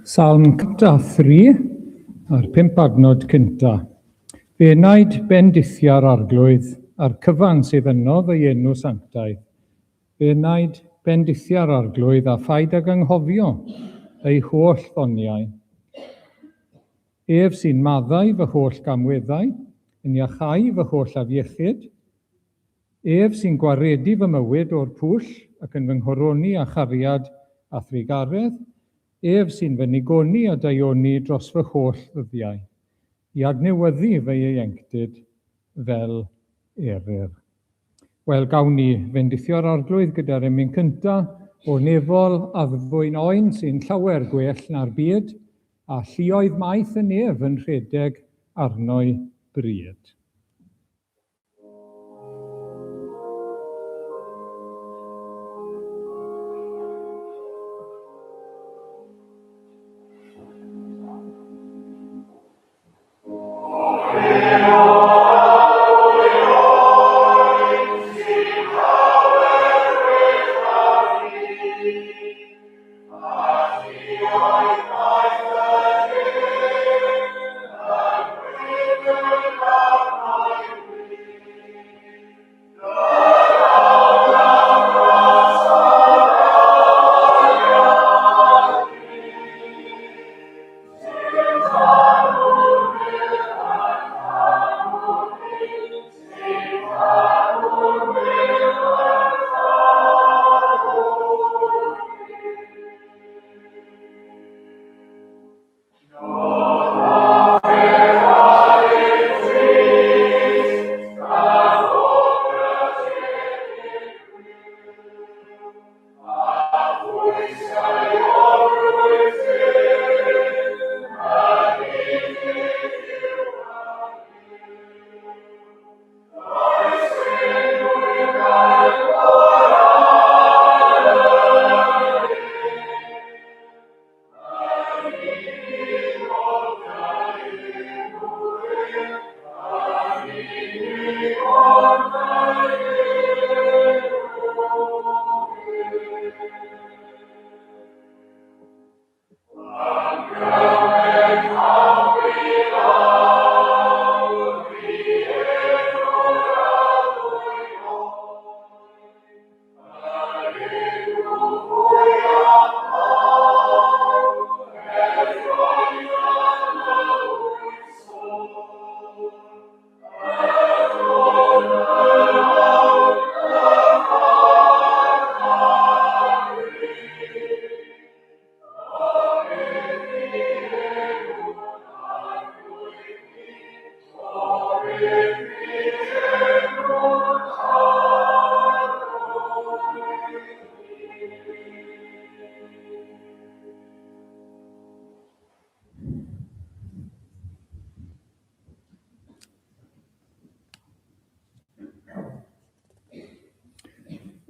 Salm 3 a'r 5 adnod cynta. Fe wnaid bendithiau'r arglwydd a'r cyfan sydd yno fy enw sanctaidd. Fe wnaid bendithiau'r arglwydd a phaid ag anghofio ei holl ddoniau. Ef sy'n maddau fy holl gamweddau, yn iachau fy holl afiechyd. Ef sy'n gwaredu fy mywyd o'r pwll ac yn fy nghoroni a chariad a thrigaredd. Ef sy'n fy nigoni a daioni dros fy holl ddyddiau, i adnewyddu fy ieuenctid fel eryr. Wel, gawn ni fendithio'r arglwydd gyda'r emyn cynta o nefol a ddwyn oen sy'n llawer gwell na'r byd, a lluoedd maith yn ef yn rhedeg arno'i bryd.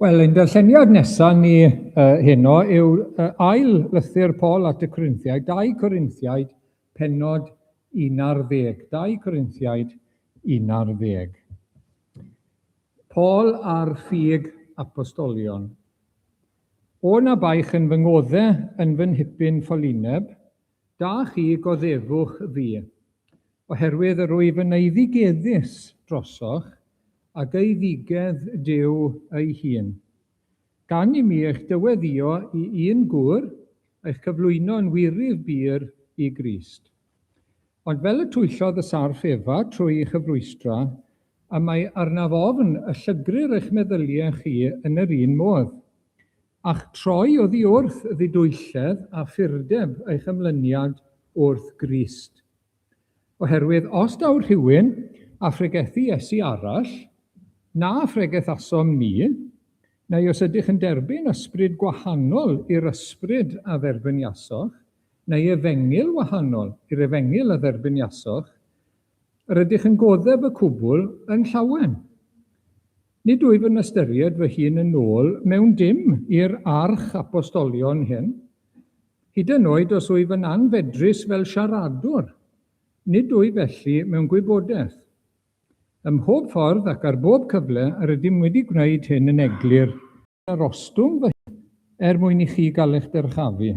Wel, ein darlleniad nesaf ni heno yw ail lythyr Paul at y Corinthiaid, 2 Corinthiaid, pennod 11. 2 Corinthiaid 11. Paul a'r ffug apostolion. O na baich yn fy ngoddau yn fy nhipyn ffolineb, da chi goddefwch fi, oherwydd yr wyf yn eiddigeddus drosoch, ac ei ddigedd Duw ei hun. Gan i mi eich dyweddio i un gŵr, eich cyflwyno'n wirydd byr i Grist. Ond fel y twyllodd y sarf Efa trwy ei chyfrwystra, a mae arnaf ofn y llygrir eich meddyliau chi yn yr un modd, ach troi oddi wrth ddidwylledd a ffurdeb eich ymlyniad wrth Grist. Oherwydd os daw rhywun a phregethu Iesu arall, na phregethasom ni, neu os ydych yn derbyn ysbryd gwahanol i'r ysbryd a dderbyniasoch, neu efengyl wahanol i'r efengyl a dderbyniasoch, yr ydych yn goddef y cwbl yn llawen. Nid wyf yn ystyried fy hun yn ôl mewn dim i'r arch apostolion hyn, hyd yn oed os wyf yn anfedrus fel siaradwr, nid wyf felly mewn gwybodaeth. Ym mhob ffordd ac ar bob cyfle yr ydym wedi gwneud hyn yn eglur ar ostwng fy hun mwyn i chi gael eich dyrchafu,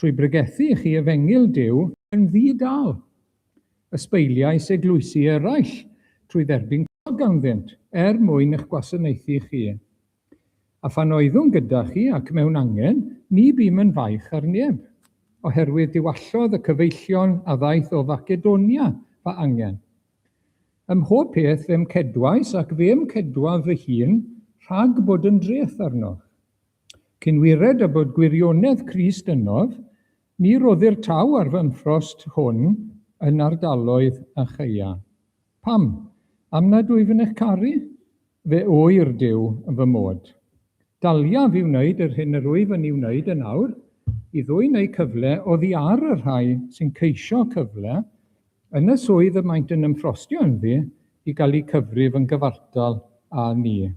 trwy bregethu chi efengyl Duw yn ddi-dal. Ysbeiliais eglwysi eraill trwy dderbyn ganddynt mwyn eich gwasanaethu chi. A phan oeddwn gyda chi ac mewn angen, ni bym yn faich ar neb, oherwydd diwallodd y cyfeillion a ddaeth o Facedonia fa angen. Ym mhob peth fe'm cedwais ac fe'm cedwa fy hun rhag bod yn dreth arno. Cynwired a bod gwirionedd Crist ynof, ni roddi'r taw ar fy ymfrost hwn yn ardaloedd a cheia. Pam? Am nad wyf yn eich caru? Fe oer Duw yn fy mod. Dalia fi wneud yr hyn yr wyf yn ei wneud yn awr, i ddwy neu cyfle oddi ar y rhai sy'n ceisio cyfle, yn y swydd y maent yn ymffrostio yn fi, i gael ei cyfrif yn gyfartal a ni.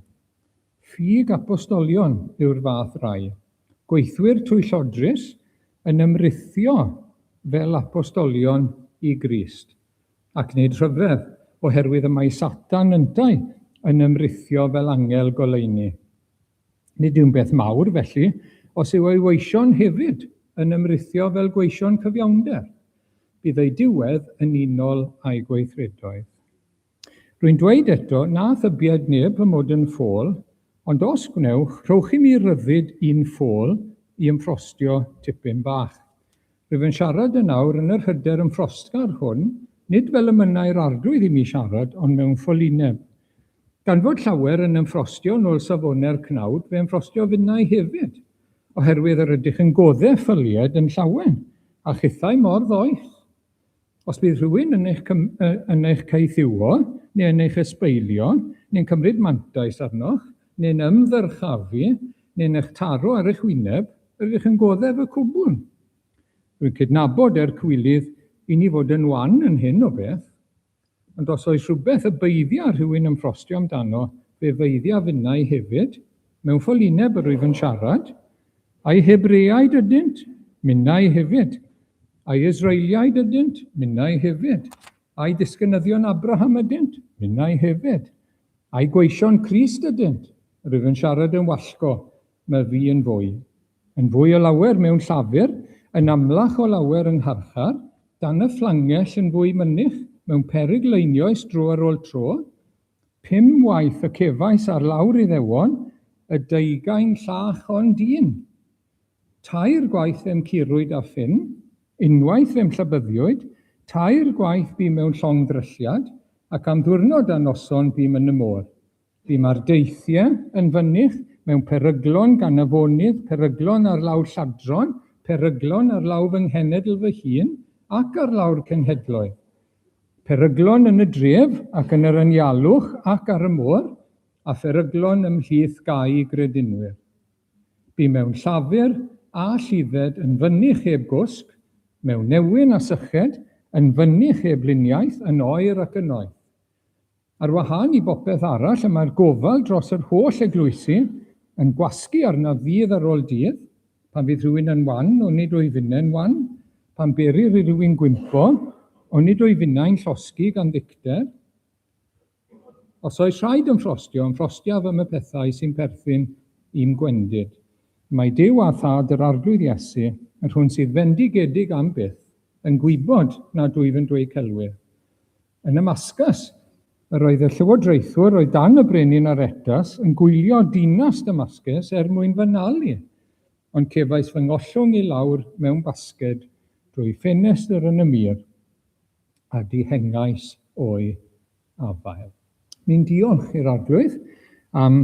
Ffug apostolion yw'r fath rai. Gweithwyr twyllodrus yn ymrithio fel apostolion i Grist, ac nid rhyfedd oherwydd y mae Satan yntau yn ymrithio fel angel goleuni. Nid yw'n beth mawr felly, os yw ei weision hefyd yn ymrithio fel gweision cyfiawnder. Bydd ei diwedd yn unol a'i gweithredoedd. Rwy'n dweud eto, na thybiad neb y mod yn ffôl, ond os gwnewch, rhowch i mi ryddid un ffôl i ymffrostio tipyn bach. Rwyf yn siarad yn awr yn yr hyder ymffrostgar hwn, nid fel y mynnau'r arglwydd i mi siarad, ond mewn ffolineb. Gan fod llawer yn ymffrostio nôl safonau'r cnawd, fe ymffrostio finnau hefyd, oherwydd yr ydych yn goddau ffylied yn llawen, a chithau mor ddoeth. Os bydd rhywun yn eich ceithiwo, neu yn eich ysbeilio, neu'n cymryd mantais arnoch, neu'n ymddyrchafu, neu'n eich taro ar eich wyneb, ydych yn goddau fy cwbl. Rwy'n cydnabod cwilydd i ni fod yn wan yn hyn o beth, ond os oes rhywbeth y beiddia rhywun yn ffrostio amdano, fe feiddia finnau hefyd, mewn ffolineb yr rwyf yn siarad, a'i Hebreaid ydynt, minnau hefyd, a'i Israeliaid ydynt, minnau hefyd, a'i disgynyddion Abraham ydynt, minnau hefyd, a'i gweision Crist ydynt, rwyf yn siarad yn wallgo, mae fi yn fwy o lawer mewn llafur, yn amlach o lawer yn harchar, dan y fflangell yn fwy mynych, mewn perygleunioes dro ar ôl tro, 5 waith y cefais ar lawr i ddewon, y 20 llach ond 1. 2 gwaith fe'n curwyd a ffyn, unwaith fe'n llabyddiwyd, 2 gwaith bu mewn llong drylliad, ac am ddiwrnod a noson bym yn y môr. Bym ar deithiau yn fynych mewn peryglon gan afonydd, peryglon ar lawr lladron, peryglon ar lawr fy nghenedl fy hun, ac ar lawr cenhedloedd. Peryglon yn y dref ac yn yr anialwch ac ar y môr, a pheryglon ymhlith gau gredinwyr. Bu mewn llafur a llifed yn fynych heb gwsg, mewn newyn a syched, yn fynych heb luniaeth, yn oer ac yn oer. Ar wahân i bopeth arall, y mae'r gofal dros yr holl eglwysi yn gwasgu arna ddydd ar ôl dydd, pan fydd rhywun yn wan, o nid o'i funnau'n wan, pan berir i rhywun gwympo, o nid o'i funnau'n llosgu gan ddicter. Os oes rhaid ymffrostio fy y pethau sy'n perthyn i'm gwendid. Mae Duw a thad yr arglwydd Iesu, yn rhywun sydd fendigedig am byth, yn gwybod nad wyf yn dweud celwyr. Yn Damascus, yr oedd y llywodraethwr oedd dan y brenin Aretas yn gwylio dinas Damascus mwyn fy nalu, ond cefais fy ngollwng i lawr mewn basged drwy ffenestr yn y mur, a dihengais o'i afael. Ni'n diolch i'r arglwydd am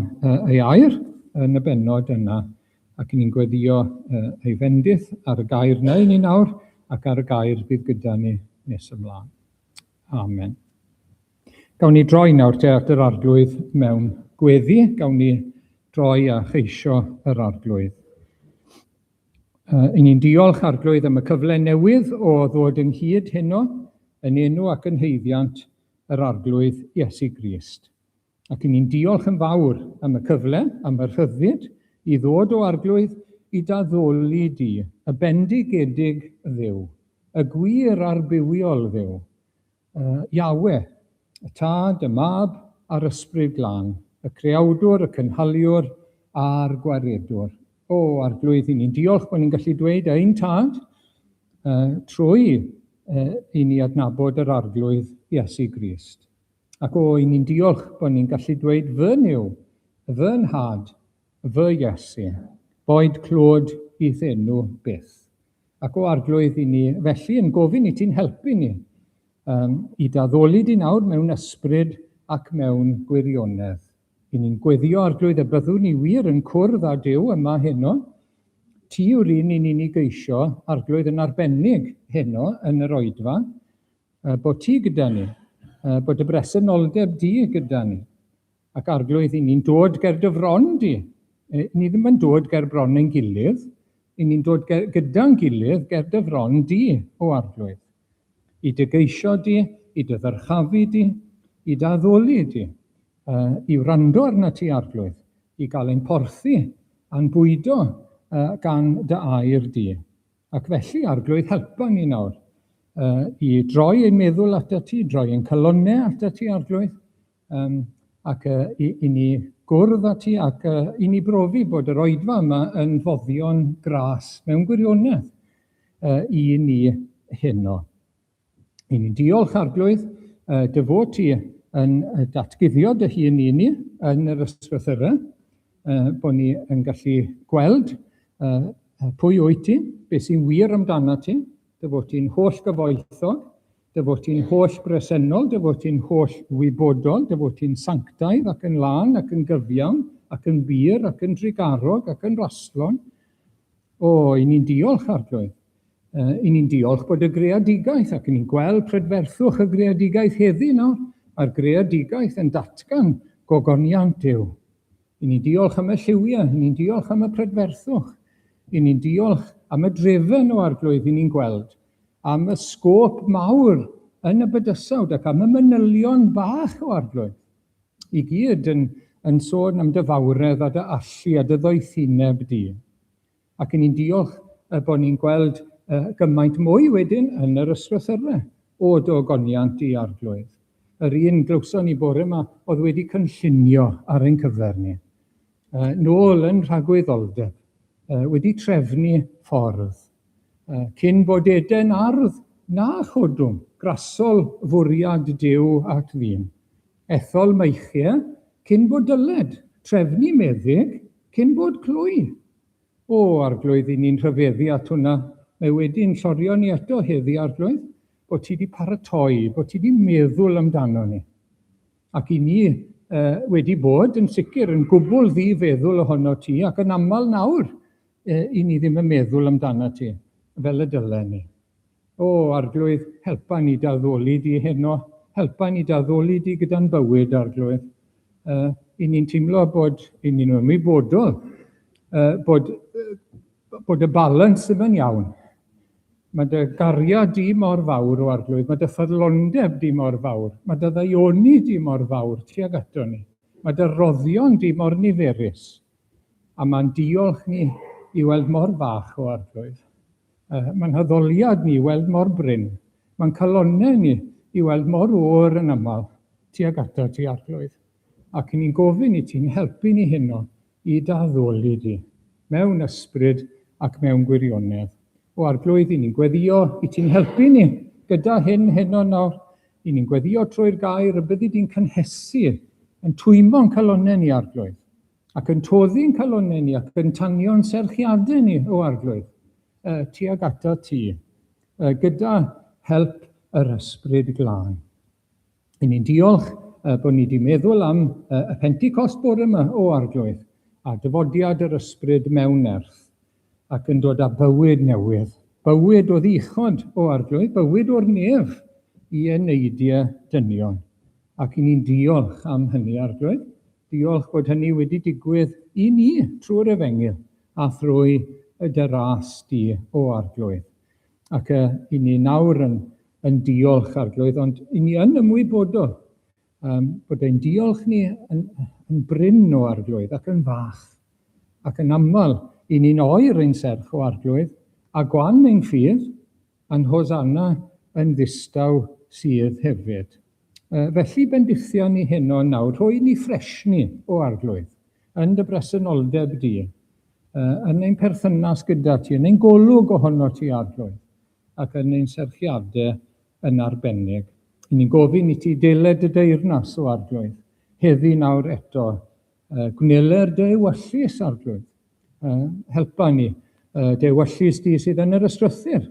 ei air yn y bennod yna, ac ni'n gweddio ei fendith ar y gair neu ni nawr, ac ar y gair bydd gyda ni nes ymlaen. Amen. Gawn ni droi nawr te at yr arglwydd mewn gweddi, gawn ni droi a cheisio yr arglwydd. I ni'n diolch arglwydd am y cyfle newydd o ddod ynghyd heno, yn enw ac yn heiddiant yr arglwydd Iesu Grist. Ac ni'n diolch yn fawr am y cyfle, am y rhyddid, i ddod o arglwydd i daddoli di, y bendigedig Dduw, y gwir arbywiol Dduw, Iawe, y tad, y mab a'r ysbryd glân, y creawdwr, y cynhaliwr a'r gwaredwr. O, arglwydd, ni'n diolch bod ni'n gallu dweud ein tad, trwy i ni adnabod yr arglwydd Iesu Grist. Ac i ni'n diolch bod ni'n gallu dweud fy niw, fy nhad, fy Iesu, boed clod i ddenw byth. Ac o arglwydd i ni felly yn gofyn i ti'n helpu ni i daddoli di nawr mewn ysbryd ac mewn gwirionedd. I ni'n gweddio arglwydd y byddwn ni wir yn cwrdd â Duw yma heno. Ti yw'r un i ni'n ei geisio arglwydd yn arbennig heno yn yr Oedfa, bod ti gyda ni, bod y bresenoldeb di gyda ni, ac arglwydd i ni'n dod ger dy fron di. Ni ddim yn dod ger bron ein gilydd, i ni'n dod gyda'n gilydd ger dy fron di o arglwydd. I dy geisio di, i dy ddyrchafu di, i daddoli di, i wrando arna ti arglwydd, i gael ein porthi a'n bwydo gan dy air di. Ac felly arglwydd helpa ni nawr i droi ein meddwl ata ti, droi ein calonnau ata ti arglwydd, ac i ni gwrdd â ti ac i ni brofi bod yr Oedfa yma yn foddion gras mewn gwirionedd i ni heno. I ni'n diolch arglwydd dy fod ti yn datguddio dy hun i ni yn yr ysgrythurau, bod ni yn gallu gweld pwy wyt ti, beth sy'n wir amdana ti, dy fod ti'n holl gyfoethog, dy fod ti'n holl bresennol, dy fod ti'n holl wybodol, dy fod ti'n sanctaidd ac yn lân ac yn gyfiawn ac yn bir ac yn drigarog ac yn rastlon. I ni'n diolch arglwydd. I ni'n diolch bod y greadigaeth ac i ni'n gweld prydferthwch y greadigaeth heddi nawr, a'r greadigaeth yn datgan gogoniant Duw. I ni'n diolch am y lliwiau, i ni'n diolch am y prydferthwch, i ni'n diolch am y drefen o arglwydd i ni'n gweld, am y sgôp mawr yn y bydysawd ac am y manylion bach o arglwydd. I gyd yn sôn am dy fawredd a dy allu a dy ddoethineb di. Ac i ni'n diolch bod ni'n gweld gymaint mwy wedyn yn yr ysgrythurau o dy ogoniant i arglwydd. Yr un glywson ni bore yma oedd wedi cynllunio ar ein cyfer ni. Nôl yn rhagwyddoldeb, wedi trefnu ffordd. Cyn bod eden ardd na chodwm, grasol fwriad Duw ac ddyn. Ethol meichiau, cyn bod dyled, trefnu meddyg, cyn bod clwy. Arglwydd i ni'n rhyfeddu at hwnna, mae wedi'n llorio ni eto heddi arglwydd, bod ti wedi paratoi, bod ti wedi meddwl amdano ni. Ac i ni wedi bod yn sicr yn gwbl ddifeddwl ohono ti, ac yn aml nawr i ni ddim yn meddwl amdano ti, fel y dylen ni. Arglwydd, helpa ni daddoli di heno, helpa ni daddoli di gyda'n bywyd arglwydd. I ni'n teimlo bod, i ni'n ymwybodol, bod y balans ddim yn iawn. Mae dy gariad di mor fawr o arglwydd, mae dy ffyrlondeb di mor fawr, mae dy ddaioni di mor fawr tuag ato ni, mae dy roddion di mor niferus, a mae'n diolch ni i weld mor fach o arglwydd. Mae'n haddoliad ni i weld mor bryn, mae'n calonnau ni i weld mor o'r yn aml tuag ato ti arglwydd. Ac ni'n gofyn i ti'n helpu ni heno i daddoli di, mewn ysbryd ac mewn gwirionedd. Arglwydd, i ni'n gweddio, i ti'n helpu ni gyda heno nawr, i ni'n gweddio trwy'r gair y byddi di'n cynhesu, yn twymo'n calonnau ni arglwydd, ac yn toddi'n calonnau ni, ac yn tanio'n serchiadau ni o arglwydd, tuag ata ti, gyda help yr ysbryd glân. I ni'n diolch bod ni wedi meddwl am y Pentecost bore yma o arglwydd, a dyfodiad yr ysbryd mewn nerth, ac yn dod â bywyd newydd, bywyd o ddichod o arglwydd, bywyd o'r nef i eneidiau dynion. Ac i ni'n diolch am hynny arglwydd, diolch bod hynny wedi digwydd i ni trwy'r Efengyl a thrwy y dy ras di o arglwydd. Ac i ni nawr yn diolch arglwydd, ond i ni yn ymwybodol bod ein diolch ni yn bryn o arglwydd ac yn fach, ac yn aml i ni'n oer ein serch o arglwydd, a gwan ein ffydd, a'n hosanna yn ddistaw sydd hefyd. Felly bendithio ni heno nawr, rhoi ni ffresni o arglwydd, yn dy bresenoldeb di, yn ein perthynas gyda ti, yn ein golwg ohono ti arglwydd, ac yn ein serchiadau yn arbennig. I ni'n gofyn I ti deled y deyrnas o arglwydd. Heddi nawr eto, gwneler dy ewyllus arglwydd. Helpa ni, dy ewyllus di sydd yn yr ystrythyr.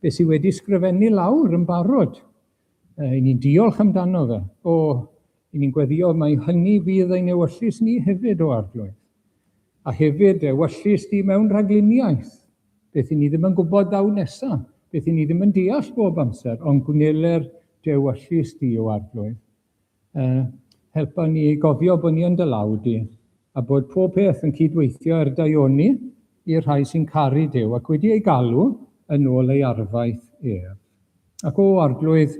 Be sydd wedi sgrifennu lawr yn barod. I ni'n diolch amdano fe. I ni'n gweddio mai hynny fydd ein ewyllus ni hefyd o arglwydd. A hefyd ewyllus di mewn rhagluniaeth. Beth I ni ddim yn gwybod daw nesaf. Beth I ni ddim yn deall bob amser, ond gwneler dy ewyllus di o arglwydd. Helpa ni gofio bod ni yn dy law di, a bod pob peth yn cydweithio daioni i'r rhai sy'n caru Duw ac wedi ei galw yn ôl ei arfaeth ef. Ac o arglwydd,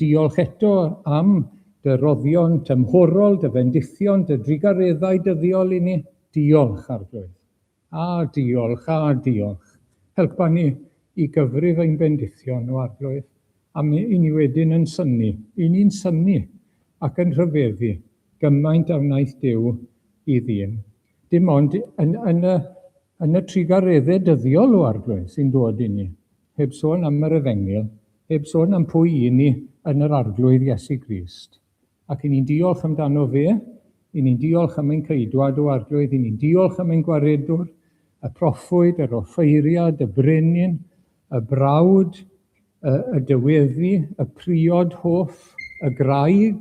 diolch eto am dy roddion tymhorol, dy fendithion, dy drigareddau dyddiol I ni. Diolch arglwydd. A diolch, a diolch. Helpa ni I gyfrif ein bendithion o arglwydd. A I ni wedyn yn synnu. I ni'n synnu ac yn rhyfeddu gymaint a wnaeth Duw I ddyn. Dim ond yn y trigareddau dyddiol o arglwydd sy'n dod I ni. Heb sôn am yr Efengil, heb sôn am pwy I ni yn yr arglwydd Iesu Grist. Ac I ni'n diolch amdano fe, I ni'n diolch am ein ceidwad o arglwydd, I ni'n diolch am ein gwaredwr, y proffwyd, yr offeiriad, y brenin, y brawd, y dyweddu, y priod hoff, y graig.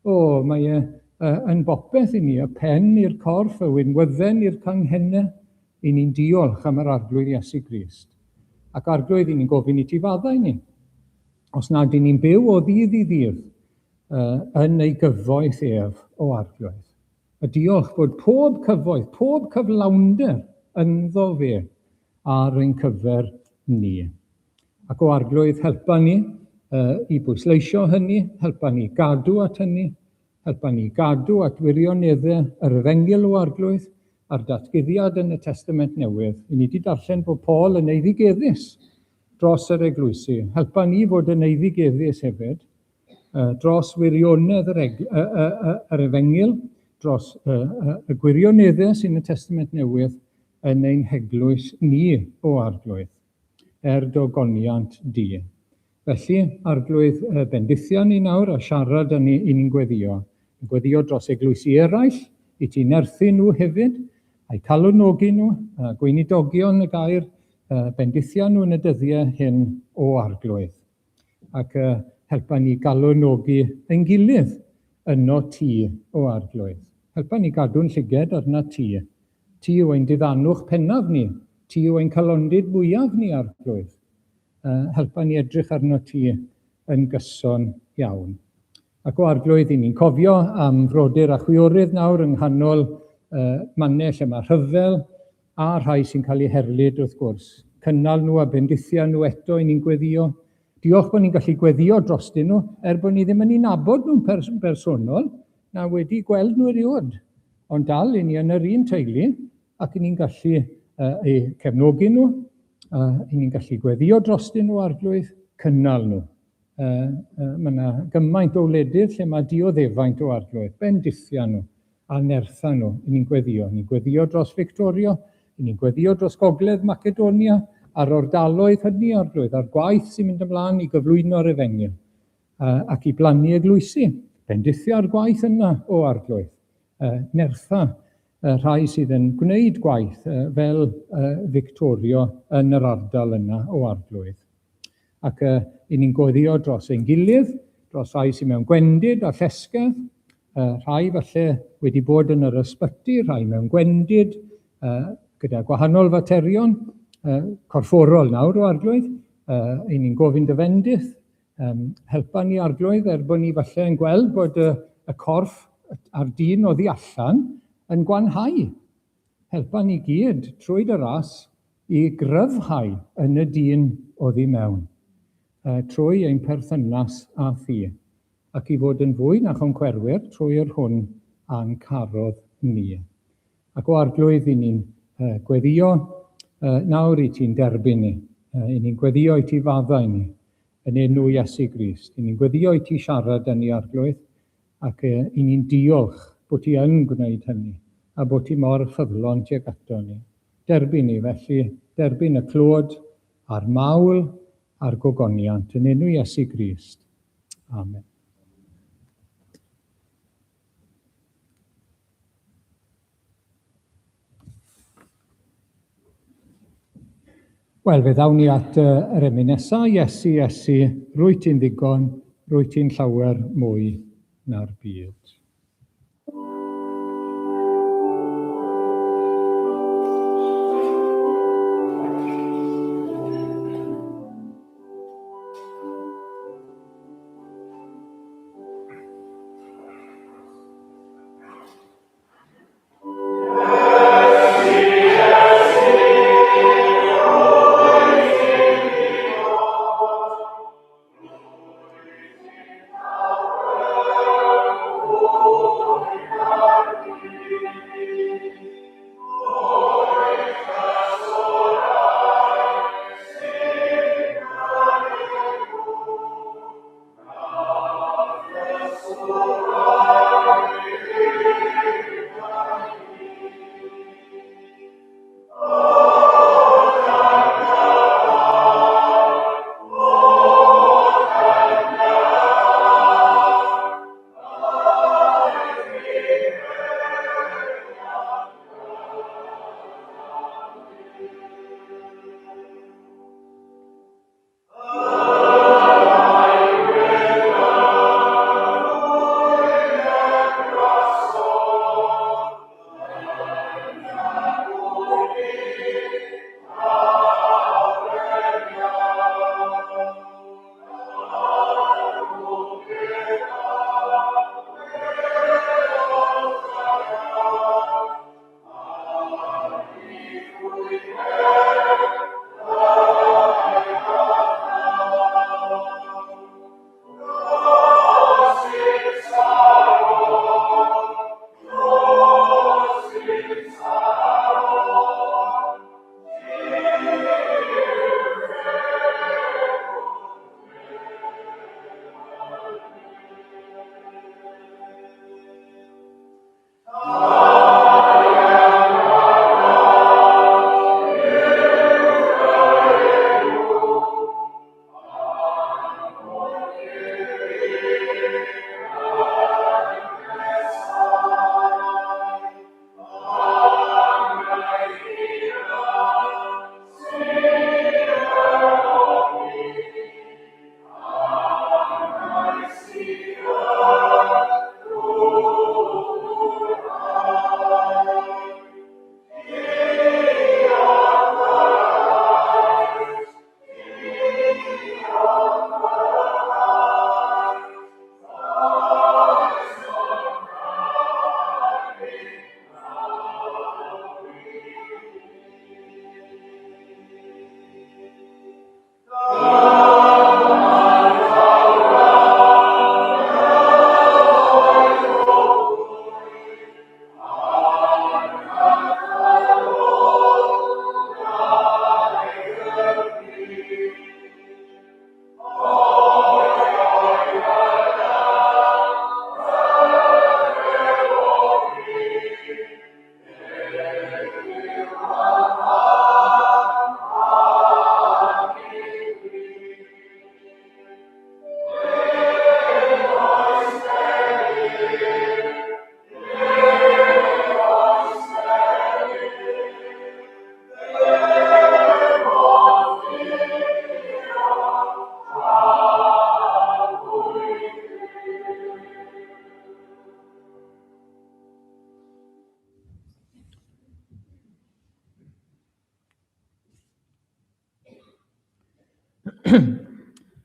Mae yn bopeth I ni, y pen i'r corff, y wynwydden i'r canghennau. I ni'n diolch am yr arglwydd Iesu Grist. Ac arglwydd I ni'n gofyn I ti faddau ni. Os nad I ni'n byw o ddydd I ddydd yn ei gyfoeth ef o arglwydd. A diolch bod pob cyfoeth, pob cyflawnder ynddo fe ar ein cyfer ni. Ac o arglwydd helpa ni I bwysleisio hynny, helpa ni gadw at hynny, helpa ni gadw at wirioneddau yr Efengil o arglwydd a'r datguddiad yn y Testament Newydd. I ni wedi darllen bod Paul yn eiddigeddus dros yr eglwysi. Helpa ni fod yn eiddigeddus hefyd dros wirionedd yr Efengil, dros y gwirioneddau sy'n y Testament Newydd yn ein heglwys ni o arglwydd, dogoniant di. Felly, arglwydd bendithion ni nawr a siarad I ni'n gweddio. Ni'n gweddio dros eglwysi eraill, I ti nerthu nhw hefyd, a'i calwnogi nhw, gweinidogion y gair bendithion nhw yn y dyddiau hyn o arglwydd. Ac helpa ni galwnogi ein gilydd yno ti o arglwydd. Helpa ni gadw'n llyged arna ti. Ti yw ein diddanwch pennaf ni. Ti yw ein calondyd mwyaf ni arglwydd. Helpa ni edrych arno ti yn gyson iawn. Ac o arglwydd I ni'n cofio am frodyr a chwiorydd nawr yng nghanol mannau lle mae rhyfel a rhai sy'n cael eu herlyd wrth gwrs. Cynnal nhw a bendithia nhw eto I ni'n gweddio. Diolch bod ni'n gallu gweddio drostyn nhw bod ni ddim yn ei nabod nhw'n bersonol na wedi gweld nhw eriod. Ond dal I ni yn yr un teulu ac I ni'n gallu eu cefnogi nhw, I ni'n gallu gweddio drostyn nhw arglwydd, cynnal nhw. Mae yna gymaint o wledydd lle mae dioddefaint o arglwydd, bendithia nhw a nertha nhw I ni'n gweddio. Ni'n gweddio dros Victoria, I ni'n gweddio dros Gogledd Macedonia, a'r ordaloedd hynny arglwydd, a'r gwaith sy'n mynd ymlaen I gyflwyno'r Efengil ac I blannu eglwysi. Bendithio'r gwaith yna o arglwydd. Nertha rhai sydd yn gwneud gwaith fel Victoria yn yr ardal yna o arglwydd. Ac I ni'n gweddio dros ein gilydd, dros rhai sy'n mewn gwendid a llesgedd, rhai falle wedi bod yn yr ysbyty, rhai mewn gwendid, gyda gwahanol faterion, corfforol nawr o arglwydd. I ni'n gofyn dyfendith, helpa ni arglwydd bod ni falle yn gweld bod y corff a'r dyn oddi allan yn gwanhau. Helpa ni gyd trwy dy ras I gryfhau yn y dyn oddi mewn, trwy ein perthynas a thi, ac I fod yn fwy na choncwerwyr trwy'r hwn a'n carodd ni. Ac o arglwydd I ni'n gweddio nawr I ti'n derbyn ni. I ni'n gweddio I ti faddau ni yn enw Iesu Grist. I ni'n gweddio I ti siarad yn ni arglwydd ac I ni'n diolch bod ti yn gwneud hynny a bod ti mor ffyddlon tuag ato ni. Derbyn ni felly, derbyn y clod a'r mawl a'r gogoniant yn enw Iesu Grist. Amen. Wel, fe ddawn ni at yr emyn nesaf. Iesu, Iesu, rwy ti'n ddigon, rwy ti'n llawer mwy na'r byd.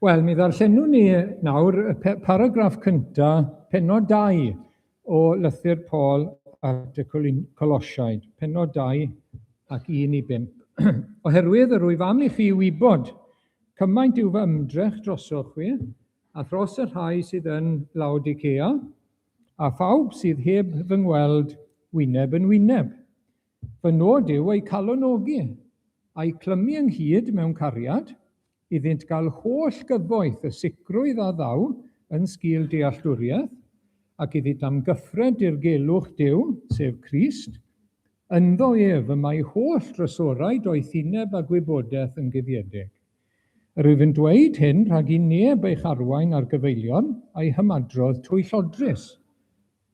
Wel, mi ddarllenwn ni nawr y paragraff cyntaf, pennod 2 o lythyr Paul at y Colosiaid, pennod 2 ac 1 i 5. Oherwydd yr wyf am i chi wybod, cymaint yw fy ymdrech drosoch chi, a thros y rhai sydd yn Laodicea, a phawb sydd heb fy ngweld wyneb yn wyneb. Fy nod yw ei calonogi, a'i clymu ynghyd mewn cariad, iddynt gael holl gyfoeth y sicrwydd a ddaw yn sgil dealltwriaeth, ac iddynt am gyffred i'r gelwch Duw, sef Crist, ynddo ef y mae holl drysorau doethineb a gwybodaeth yn guddiedig. Rwyf yn dweud hyn rhag i neb eich arwain ar gyfeilion a'i hymadrodd twyllodrus,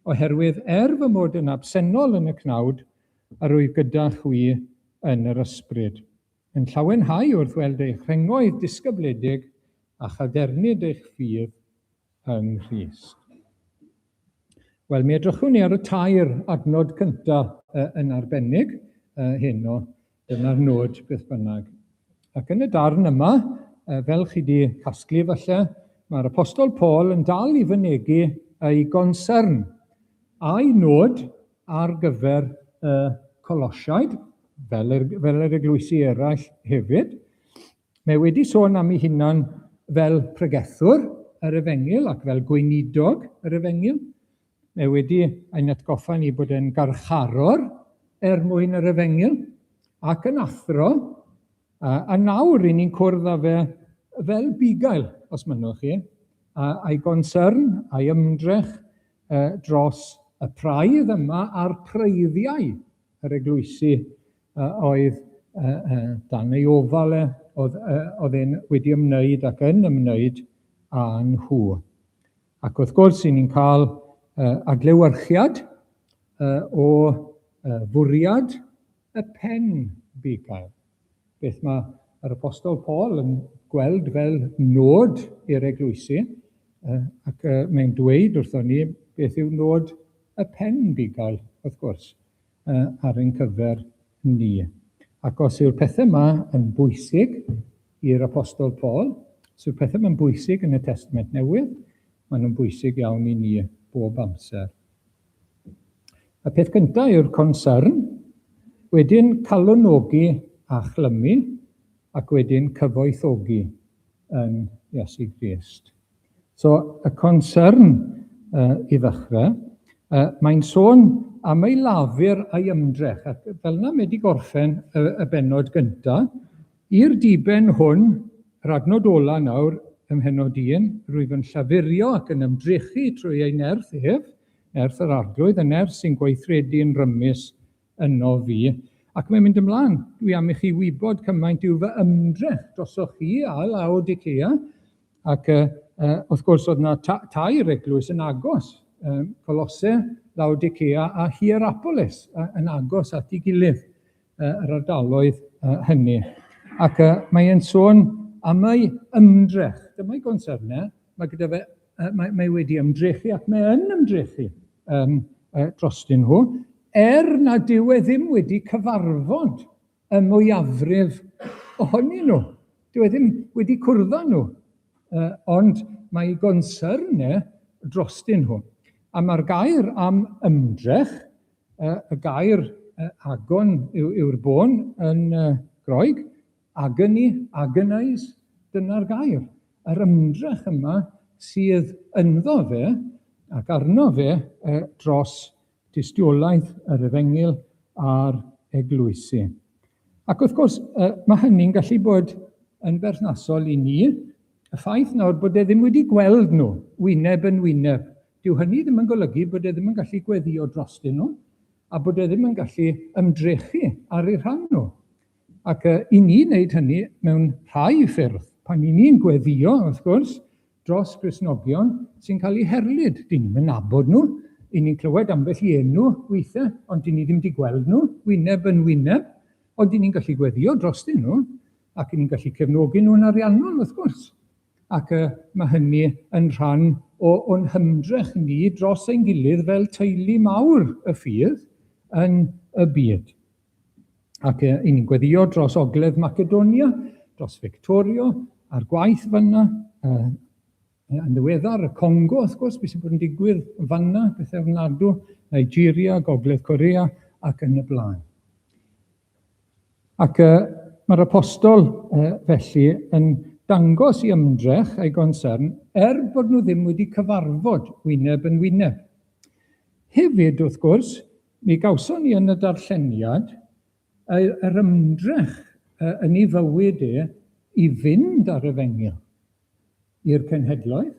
oherwydd fy mod yn absennol yn y cnawd, a rwyf gyda chwi yn yr ysbryd. Yn llawenhau wrth weld eich rhengoedd disgybledig a chadernid eich ffydd yng Nghrist. Wel, mi edrychwn ni ar y tair adnod cyntaf yn arbennig heno, dyna'r nod beth bynnag. Ac yn y darn yma, fel chi wedi casglu falle, mae'r apostol Paul yn dal i fynegu ei gonsern a'i nod ar gyfer y Colosiaid, fel yr eglwysi eraill hefyd. Mae wedi sôn am ei hunan fel pregethwr yr Efengyl ac fel gweinidog yr Efengyl. Mae wedi ein atgoffa ni bod e'n garcharor mwyn yr Efengyl ac yn athro. A nawr ry'n ni'n cwrdd â fe fel bugail, os mynnwch chi, a'i gonsern, a'i ymdrech dros y praidd yma a'r preiddiau yr eglwysi oedd dan ei ofal oedd e'n wedi ymwneud ac yn ymwneud â nhw. Ac wrth gwrs, ry'n ni'n cael adlewyrchiad o fwriad y pen bugail. Beth mae yr apostol Paul yn gweld fel nod i'r eglwysi, ac mae'n dweud wrtho ni beth yw nod y pen bugail, wrth gwrs, ar ein cyfer ni. Ac os yw'r pethau yma yn bwysig i'r apostol Paul, os yw'r pethau yma'n bwysig yn y Testament Newydd, maen nhw'n bwysig iawn i ni bob amser. Y peth gyntaf yw'r concern, wedyn calonogi a chlymu, ac wedyn cyfoethogi yn Iesu Grist. So, y concern i ddechrau, mae'n sôn am ei lafur a'i ymdrech, ac fel yna mae wedi gorffen y bennod gyntaf, i'r diben hwn, yr adnod ola nawr, ym mhenod 1, rwyf yn llafurio ac yn ymdrechu trwy ei nerth ef, nerth yr arglwydd, y nerth sy'n gweithredu'n rymus yno fi. Ac mae'n mynd ymlaen, dwi am i chi wybod cymaint yw fy ymdrech drosoch chi a Laodicea, ac wrth gwrs oedd yna tair eglwys yn agos, Colossae, Laodicea a Hierapolis yn agos at ei gilydd yr ardaloedd hynny. Ac mae'n sôn am ei ymdrech, dyma'i gonsernau, mae wedi ymdrechu ac mae'n ymdrechu drostyn nhw, na dyw e ddim wedi cyfarfod y mwyafrif ohonyn nhw. Dyw e ddim wedi cwrddo nhw, ond mae gonsernau drostyn nhw. A mae'r gair am ymdrech, y gair agon yw'r bôn yn Groeg, agony, agonize, dyna'r gair. Yr ymdrech yma sydd ynddo fe ac arno fe dros dystiolaeth yr Efengyl a'r eglwysi. Ac wrth gwrs, mae hynny'n gallu bod yn berthnasol i ni, y ffaith nawr bod e ddim wedi gweld nhw, wyneb yn wyneb. Dyw hynny ddim yn golygu bod e ddim yn gallu gweddio drostyn nhw, a bod e ddim yn gallu ymdrechu ar eu rhan nhw. Ac i ni wneud hynny mewn rhai ffyrdd, pan i ni'n gweddio, wrth gwrs, dros Gristnogion sy'n cael eu herlyd. Dyn ni'n nabod nhw, i ni'n clywed ambell i enw weithiau, ond dyn ni ddim wedi gweld nhw, wyneb yn wyneb, ond dyn ni'n gallu gweddio drostyn nhw, ac ni'n gallu cefnogi nhw'n ariannol, wrth gwrs. Ac mae hynny yn rhan o'n hymdrech ni dros ein gilydd fel teulu mawr y ffydd yn y byd. Ac i ni'n gweddio dros Ogledd Macedonia, dros Victoria, a'r gwaith fanna, yn ddiweddar, y Congo, wrth gwrs, beth sy'n bod yn digwydd fanna, beth ofnadw, Nigeria, Gogledd Corea, ac yn y blaen. Ac mae'r apostol felly yn dangos i ymdrech a'i gonsern bod nhw ddim wedi cyfarfod wyneb yn wyneb. Hefyd, wrth gwrs, mi gawson ni yn y darlleniad yr ymdrech yn ei fywyd i fynd ar Efengyl i'r cenhedloedd,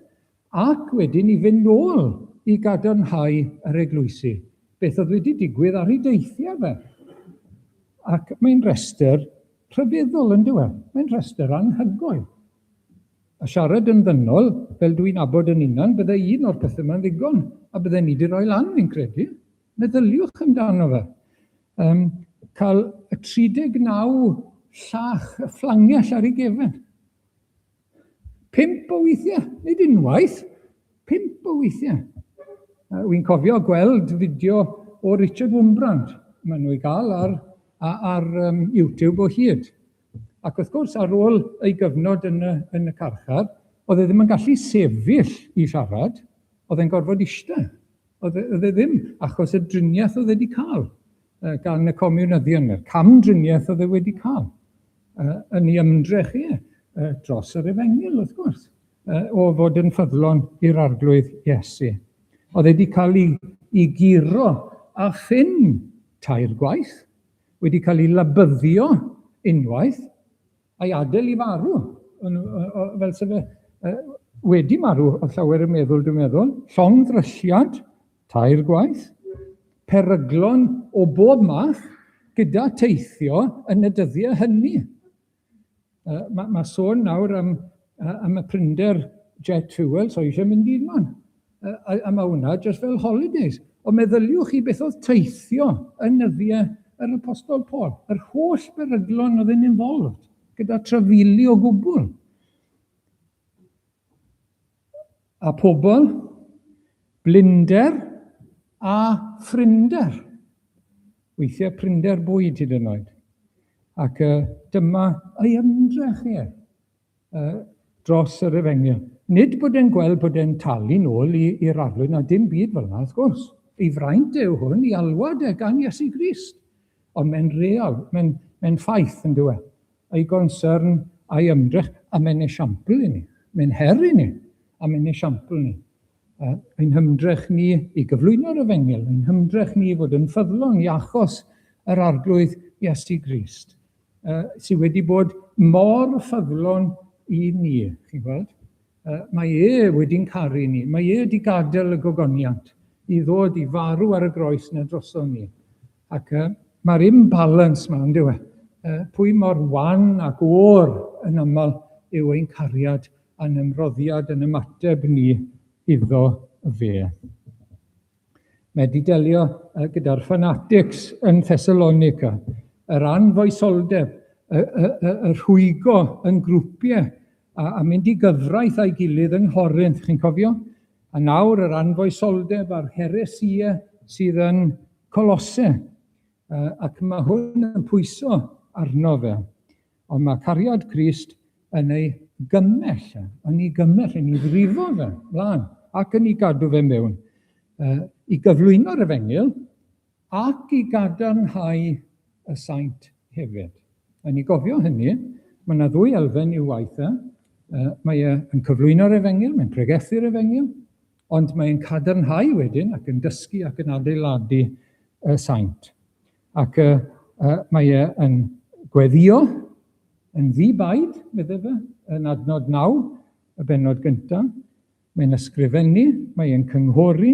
ac wedyn i fynd nôl i gadarnhau yr eglwysi. Beth oedd wedi digwydd ar ei deithiau fe. Ac mae'n restr rhyfeddol yn diwedd. Mae'n restr anhygoel. A siarad yn ddynol, fel dwi'n abod yn unan, bydde un o'r pethau yma'n ddigon, a bydde ni wedi rhoi lan fi'n credu. Meddyliwch amdano fe. Cael y 39 llach y fflangiau ar ei gefen. 5 o weithiau, nid unwaith, 5 o weithiau. Wy'n cofio gweld fideo o Richard Wurmbrand. Maen nhw i gael ar YouTube o hyd. Ac wrth gwrs, ar ôl ei gyfnod yn y carchar, oedd e ddim yn gallu sefyll i siarad, oedd e'n gorfod eistedd. Oedd e ddim, achos y driniaeth oedd e wedi cael gan y comiwnyddion, y camdriniaeth oedd e wedi cael yn ei ymdrech dros yr Efengyl, wrth gwrs, o fod yn ffyddlon i'r arglwydd Iesu. Oedd e wedi cael ei giro a ffyn tair gwaith, wedi cael ei labyddio unwaith, a'i adael i farw. Fel se fe wedi marw o llawer y meddwl, dwi'n meddwl. Llongddrylliad, tair gwaith. Peryglon o bob math gyda teithio yn y dyddiau hynny. Mae sôn nawr am y prinder jet fuel, so eisiau mynd i'n man. A mae hwnna jyst fel holidays. O meddyliwch chi beth oedd teithio yn nyddiau yr apostol Paul. Yr holl beryglon oedd yn involved, gyda trafili o gwbl. A pobl, blinder a ffrinder. Weithiau prinder bwyd hyd yn oed. Ac dyma ei ymdrech dros yr Efengyl. Nid bod e'n gweld bod e'n talu nôl i'r arglwydd, na dim byd fel yna, wrth gwrs. Ei fraint yw hwn, i alwad gan Iesu Grist. Ond mae'n real, mae'n ffaith yn dweud. Ei gonsern a'i ymdrech, a mae'n esiampl i ni. Mae'n her i ni, a mae'n esiampl ni. Ein hymdrech ni i gyflwyno'r Efengyl, ein hymdrech ni i fod yn ffyddlon i achos yr arglwydd Iesu Grist, sydd wedi bod mor ffyddlon i ni, chi'n gweld? Mae wedi'n caru ni, mae wedi gadael y gogoniant i ddod i farw ar y groes na droson ni. Ac mae'r imbalance yma, yn dweud, pwy mor wan ac o'r yn aml yw ein cariad a'n ymroddiad yn ymateb ni iddo fe. Mae wedi delio gyda'r fanatics yn Thessalonica, yr anfoesoldeb, y rhwygo yn grwpiau, a mynd i gyfraith a'i gilydd yng Nghorynth, chi'n cofio? A nawr yr anfoesoldeb a'r heresia sydd yn Colose, ac mae hwn yn pwyso arno fe. Ond mae cariad Crist yn ei gymell, yn ei frifo fe, mlaen, ac yn ei gadw fe mewn, i gyflwyno'r Efengyl, ac i gadarnhau y saint hefyd. A ni gofio hynny, mae yna ddwy elfen i'w waith mae yn cyflwyno'r Efengyl, mae'n pregethu'r Efengyl, ond mae'n cadarnhau wedyn ac yn dysgu ac yn adeiladu y saint. Ac mae yn gweddio, yn ddibaid, medde fe, yn adnod 9, y bennod gyntaf. Mae'n ysgrifennu, mae'n cynghori.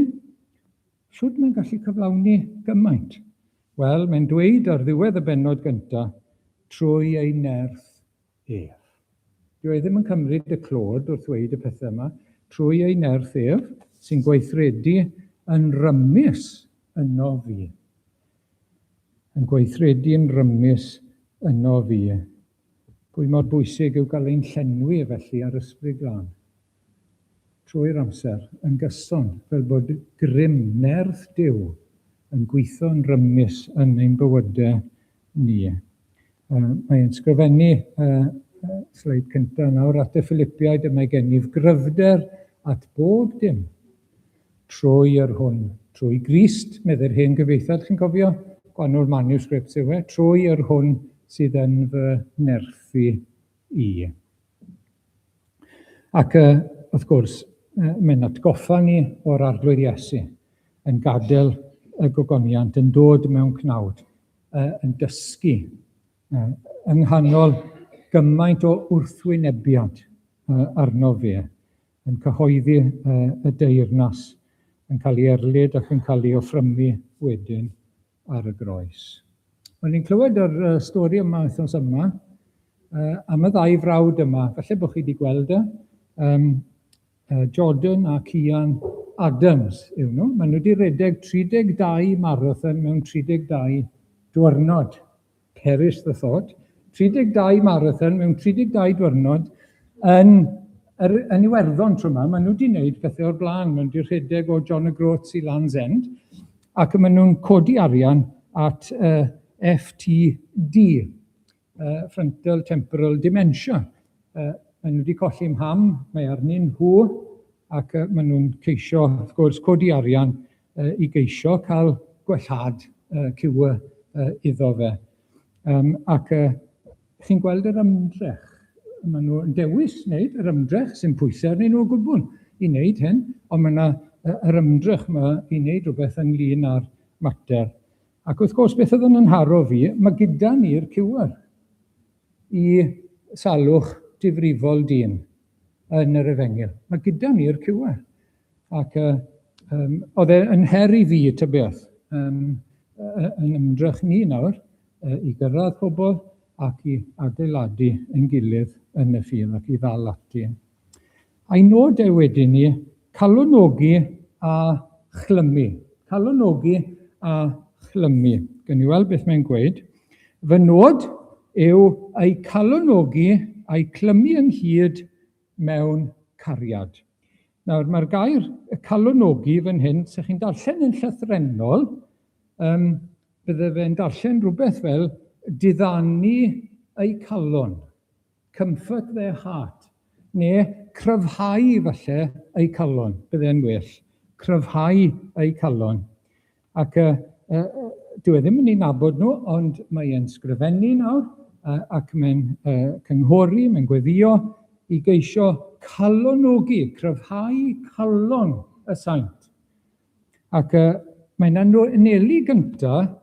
Shwt mae'n gallu cyflawni gymaint? Wel, mae'n dweud ar ddiwedd y bennod gyntaf, trwy ei nerth ef. Dwi ddim yn cymryd y clod wrth ddweud y pethau yma, trwy ei nerth ef, sy'n gweithredu yn rymus yno fi. Yn gweithredu yn rymus yno fi. Pwy mor bwysig yw gael ein llenwi felly ar ysbryd glân. Trwy'r amser, yn gyson, fel bod grym nerth Duw yn gweithio yn rymus yn ein bywydau ni. Mae'n sgrifennu sleid cyntaf nawr at y Philippiaid, y mae gennyf gryfder at bob dim trwy'r hwn, trwy Grist, medde'r hen gyfeithiad, chi'n cofio, gwahanol manuscripts yw trwy'r hwn sydd yn fy nerthu i. Ac wrth gwrs, mae'n atgoffa ni o'r arglwydd Iesu, yn gadael y gogoniant, yn dod mewn cnawd, yn dysgu, yng nghanol gymaint o wrthwynebiad arno fe, yn cyhoeddi y deyrnas, yn cael ei erlyd ac yn cael ei offrymu wedyn ar y groes. O'n i'n clywed yr stori yma wythnos yma, am y ddau frawd yma, falle bod chi wedi gweld Jordan ac Ian Adams yw nhw. Maen nhw wedi redeg 32 marathon mewn 32 diwrnod. Perish the thought. 32 marathon mewn 32 diwrnod yn Iwerddon tro yma. Maen nhw wedi gwneud pethau o'r blaen. Maen nhw wedi rhedeg o John O'Groats i Land's End. Ac maen nhw'n codi arian at FTD, Frontal Temporal Dementia. Maen nhw wedi colli mham, mae arnyn nhw, ac maen nhw'n ceisio, wrth gwrs, codi arian i geisio cael gwellad cywa iddo fe. Ac chi'n gweld yr ymdrech. Maen nhw'n dewis wneud yr ymdrech sy'n pwysau arnyn nhw o gwbl i wneud hyn, ond mae yna yr ymdrech yma i wneud rhywbeth ynglyn â'r mater. Ac wrth gwrs, beth oedd yn anharo fi, mae gyda ni'r cywer i salwch difrifol dyn yn yr Efengyl. Mae gyda ni'r cywer. Ac oedd e'n her i fi ta beth yn ymdrech ni nawr i gyrraedd pobl ac i adeiladu yn gilydd yn y ffydd ac i ddal ati. A'i nod wedyn ni, calonogi a chlymu. Calonogi a chlymu. Gan ni weld beth mae'n gweud. Fy nod yw ei calonogi a'i clymu ynghyd mewn cariad. Nawr, mae'r gair calonogi fan hyn, sy'ch chi'n darllen yn llythrennol, bydde fe'n darllen rhywbeth fel diddanu ei calon, comfort their heart, neu cryfhau falle ei calon, bydde'n well, cryfhau ei calon. Ac dwi ddim yn ei nabod nhw, ond mae'n sgrifennu nawr, ac mae'n cynghori, mae'n gweddio i geisio calonogi, cryfhau calon y saint. Ac mae'n anelu gyntaf,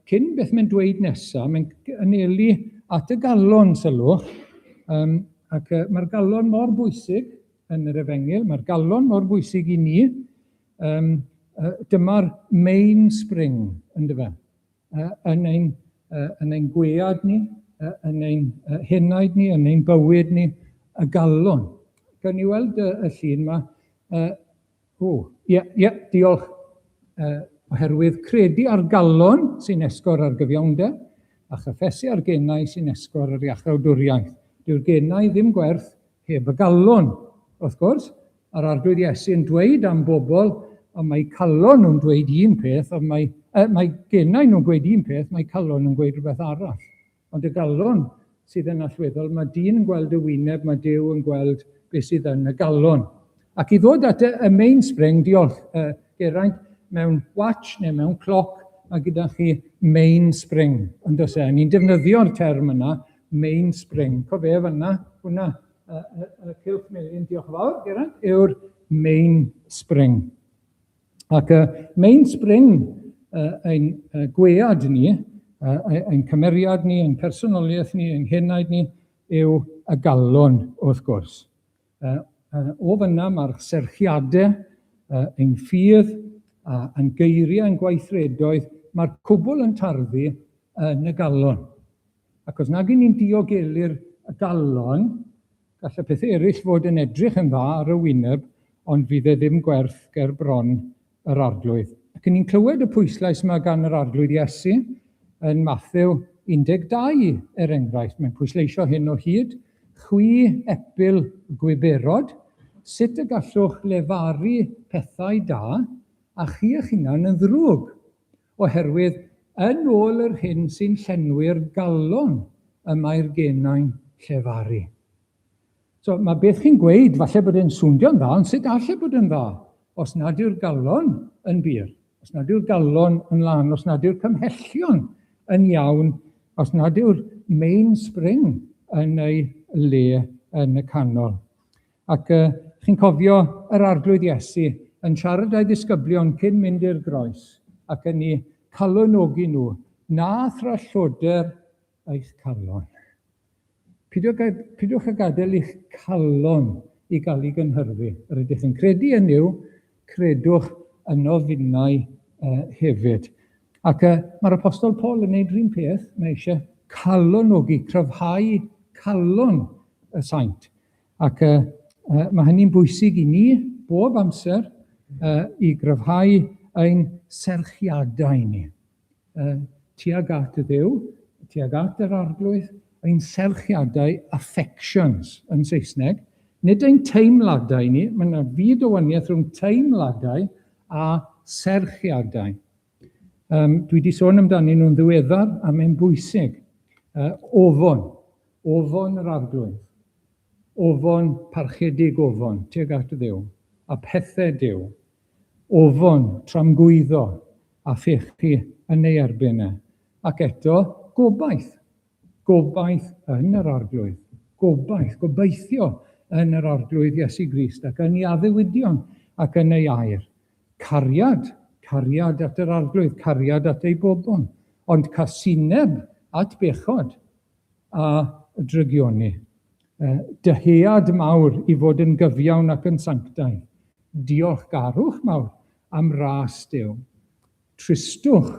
cyn beth mae'n dweud nesaf, mae'n anelu at y galon sylwch, ac mae'r galon mor bwysig yn yr Efengyl, mae'r galon mor bwysig i ni, dyma'r mainspring yn dyfa, yn ein gwead ni, yn ein henaid ni, yn ein bywyd ni, y galon. Gan ni weld y llun yma, diolch, oherwydd credu ar galon sy'n esgor ar gyfiawnder, a chyffesu ar genau sy'n esgor ar iachawdwriaeth. Dyw'r genau ddim gwerth heb y galon, wrth gwrs. Ar arglwydd Iesu yn dweud am bobl, ond mae calon nhw'n dweud un peth, ond mae genau nhw'n dweud un peth, mae calon nhw'n dweud rhywbeth arall. Ond y galon sydd yn allweddol, mae dyn yn gweld y wyneb, mae Duw yn gweld beth sydd yn y galon. Ac i ddod at y mainspring, diolch Geraint, mewn watch neu mewn cloc, mae gyda chi mainspring. Ond os ni'n defnyddio'r term yna, mainspring. Cofio fyna, hwnna, y cylch melyn, diolch yn fawr, Geraint, yw'r mainspring. Ac mainspring ein gwead ni, ein cymeriad ni, ein personoliaeth ni, ein henaid ni, yw y galon wrth gwrs. O fyna mae'r serchiadau, ein ffydd, yn geiriau, yn gweithredoedd, mae'r cwbl yn tarddu yn y galon. Ac os nag ni'n diogelu'r galon, gall y pethau eraill fod yn edrych yn dda ar y wyneb, ond fydd e ddim gwerth ger bron yr arglwydd. Ac ni'n clywed y pwyslais yma gan yr arglwydd Iesu yn Mathew 12, enghraifft. Mae'n pwysleisio hyn o hyd. Chwi epil gwyberod, sut y gallwch lefaru pethau da, a chi eich hunan yn ddrwg, oherwydd yn ôl yr hyn sy'n llenwi'r galon y mae'r genau'n llefaru. So mae beth chi'n gweud, falle bod e'n swndio'n dda, ond sut allai bod yn dda? Os nad yw'r galon yn byr, os nad yw'r galon yn lan, os nad yw'r cymhellion yn iawn, os nad yw'r mainspring yn ei le yn y canol. Ac chi'n cofio yr arglwydd Iesu yn siarad â'i ddisgyblion cyn mynd i'r groes, ac yn ei calonogi nhw, na thrallodau'r eich calon. Pidiwch a gadael eich calon i gael ei gynhyrfu. Yr ydych yn credu yn yw, credwch yno finnau hefyd. Ac mae'r apostol Paul yn gwneud rhywun peth, mae eisiau calonogi, cryfhau calon y saint. Ac Mae hynny'n bwysig i ni bob amser i gryfhau ein serchiadau ni. Tuag at y Dduw, tuag at yr arglwydd, ein serchiadau, affections yn Saesneg, nid ein teimladau ni, mae yna fyd o waniaeth rhwng teimladau a serchiadau. Dwi wedi sôn amdani nhw'n ddiweddar a mae'n bwysig. Ofon yr arglwydd, ofon parchedig ofon, tuag at y Dduw, a pethau Duw, ofon tramgwyddo a phechu yn ei erbyn e. Ac eto, gobaith yn yr arglwydd, gobeithio yn yr arglwydd Iesu Grist ac yn ei addewidion ac yn ei air. Cariad at yr arglwydd, cariad at ei bobl, ond casineb at bechod a drygioni. Dyhead mawr i fod yn gyfiawn ac yn sanctaidd. Diolchgarwch mawr am ras Duw. Tristwch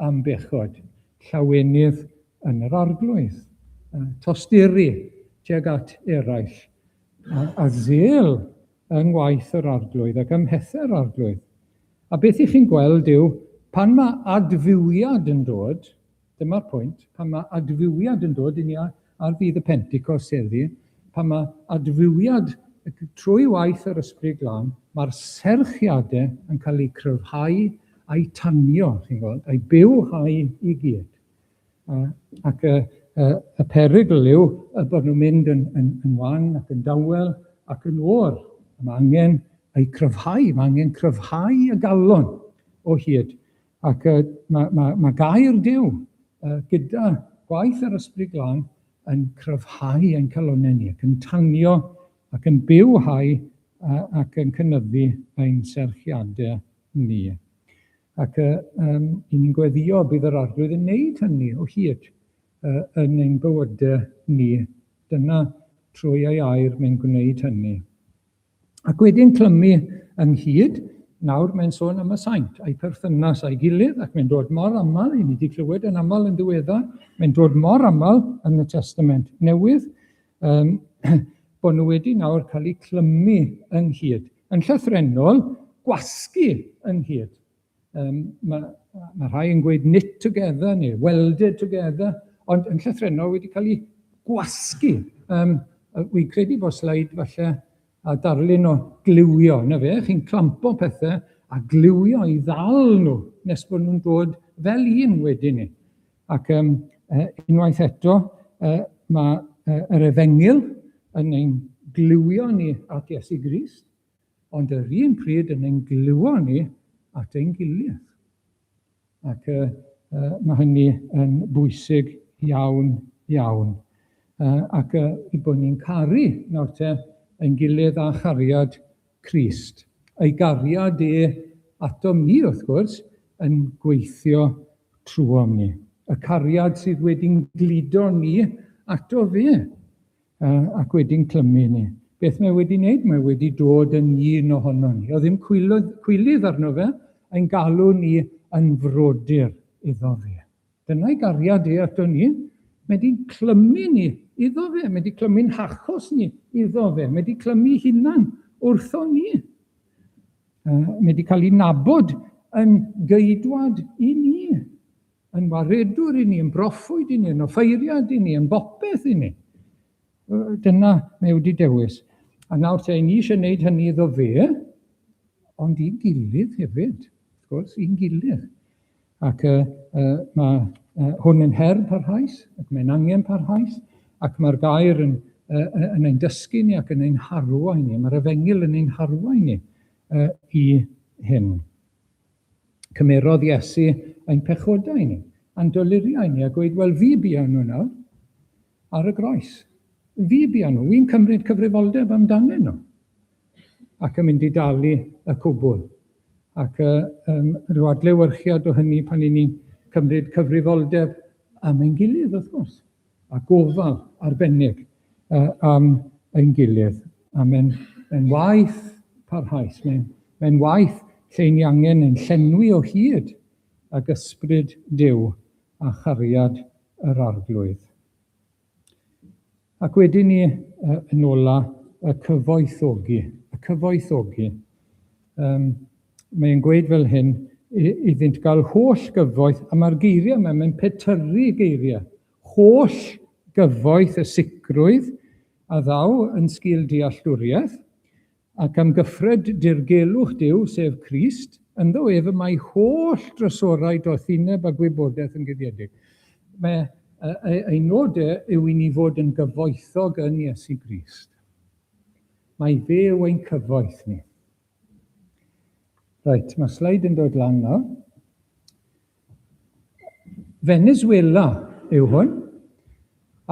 am bechod, llawenydd yn yr arglwydd. Tosturi tuag at eraill. A ddel yng ngwaith yr arglwydd ac ymhethau'r arglwydd. A beth i chi'n gweld yw, pan mae adfywiad yn dod, dyma'r pwynt, pan mae adfywiad yn dod i ni ar ddydd y Pentecost heddi, pan mae adfywiad trwy waith yr Ysbryd Glân, mae'r serchiadau yn cael eu cryfhau a'i tanio, chi'n gweld, a'i bywhau i gyd. Ac y perygl yw bod nhw'n mynd yn wan ac yn dawel ac yn oer. Mae angen ei cryfhau, mae angen cryfhau y galon o hyd. Ac mae gair Duw gyda gwaith yr Ysbryd Glân yn cryfhau ein calonau ni, ac yn tanio ac yn bywhau ac yn cynyddu ein serchiadau ni. Ac i ni'n gweddio bydd yr arglwydd yn wneud hynny o hyd yn ein bywydau ni. Dyna trwy ei air mae'n gwneud hynny. Ac wedyn clymu ynghyd, nawr mae'n sôn am y saint a'i perthynas a'i gilydd, ac mae'n dod mor aml, i ni wedi clywed yn aml yn ddiweddar, mae'n dod mor aml yn y Testament Newydd, bod nhw wedi nawr cael eu clymu ynghyd. Yn llythrennol, gwasgu ynghyd. Mae rhai yn gweud knit together neu welded together, ond yn llythrennol wedi cael eu gwasgu. Wi'n credu bod sleid falle a darlun o gliwio, na fe, chi'n clampo pethau a gliwio i ddal nhw, nes bod nhw'n dod fel un wedyn ni. Ac unwaith eto, mae yr efengyl yn ein gliwio ni at Iesu Grist, ond yr un pryd yn ein gliwio ni at ein gilydd. Ac mae hynny yn bwysig iawn. Ac i bod ni'n caru nawr te ein gilydd a chariad Crist. Ei gariad atom ni, wrth gwrs, yn gweithio trwom ni. Y cariad sydd wedi'n gludo ni ato fe ac wedi'n clymu ni. Beth mae wedi wneud? Mae wedi dod yn un ohono ni. O ddim cwilydd arno fe, ein galw ni yn frodyr iddo fe. Dyna'i gariad ato ni. Mae wedi'n clymu ni iddo fe, mae wedi clymu'n hachos ni iddo fe, mae wedi clymu hunan wrtho ni. Mae wedi cael ei nabod yn geidwad i ni, yn waredwr i ni, yn broffwyd i ni, yn offeiriad i ni, yn bopeth i ni. Dyna mae wedi dewis. A nawr te, ni eisiau gwneud hynny iddo fe, ond i'n gilydd hefyd, wrth gwrs, i'n gilydd. Ac mae hwn yn her parhaus, ac mae'n angen parhaus, ac mae'r gair yn ein dysgu ni ac yn ein harwain ni. Mae'r efengyl yn ein harwain ni i hyn. Cymerodd Iesu ein pechodau ni, a'n doluriau ni, a gweud, wel, fi bia nhw nawr ar y groes. Fi bia nhw, wy'n cymryd cyfrifoldeb amdanyn nhw. Ac yn mynd i dalu y cwbl. Ac rhyw adlewyrchiad o hynny pan i ni'n cymryd cyfrifoldeb am ein gilydd, wrth gwrs. A gofal arbennig am ein gilydd. A mae'n waith parhaus, mae'n waith lle ni angen yn llenwi o hyd ag ysbryd Duw a chariad yr arglwydd. Ac wedyn ni yn ola, y cyfoethogi. Y cyfoethogi. Mae'n gweud fel hyn, iddynt gael holl gyfoeth, a mae'r geiriau yma, mae'n petyrru geiriau. Holl gyfoeth y sicrwydd a ddaw yn sgil dealltwriaeth, ac am gyffred dirgelwch Duw, sef Crist, ynddo ef y mae holl drysorau doethineb a gwybodaeth yn gyddiedig. Ei nodau yw i ni fod yn gyfoethog yn Iesu Grist. Mae fe yw ein cyfoeth ni. Reit, mae sleid yn dod lan nawr. Venezuela yw hwn,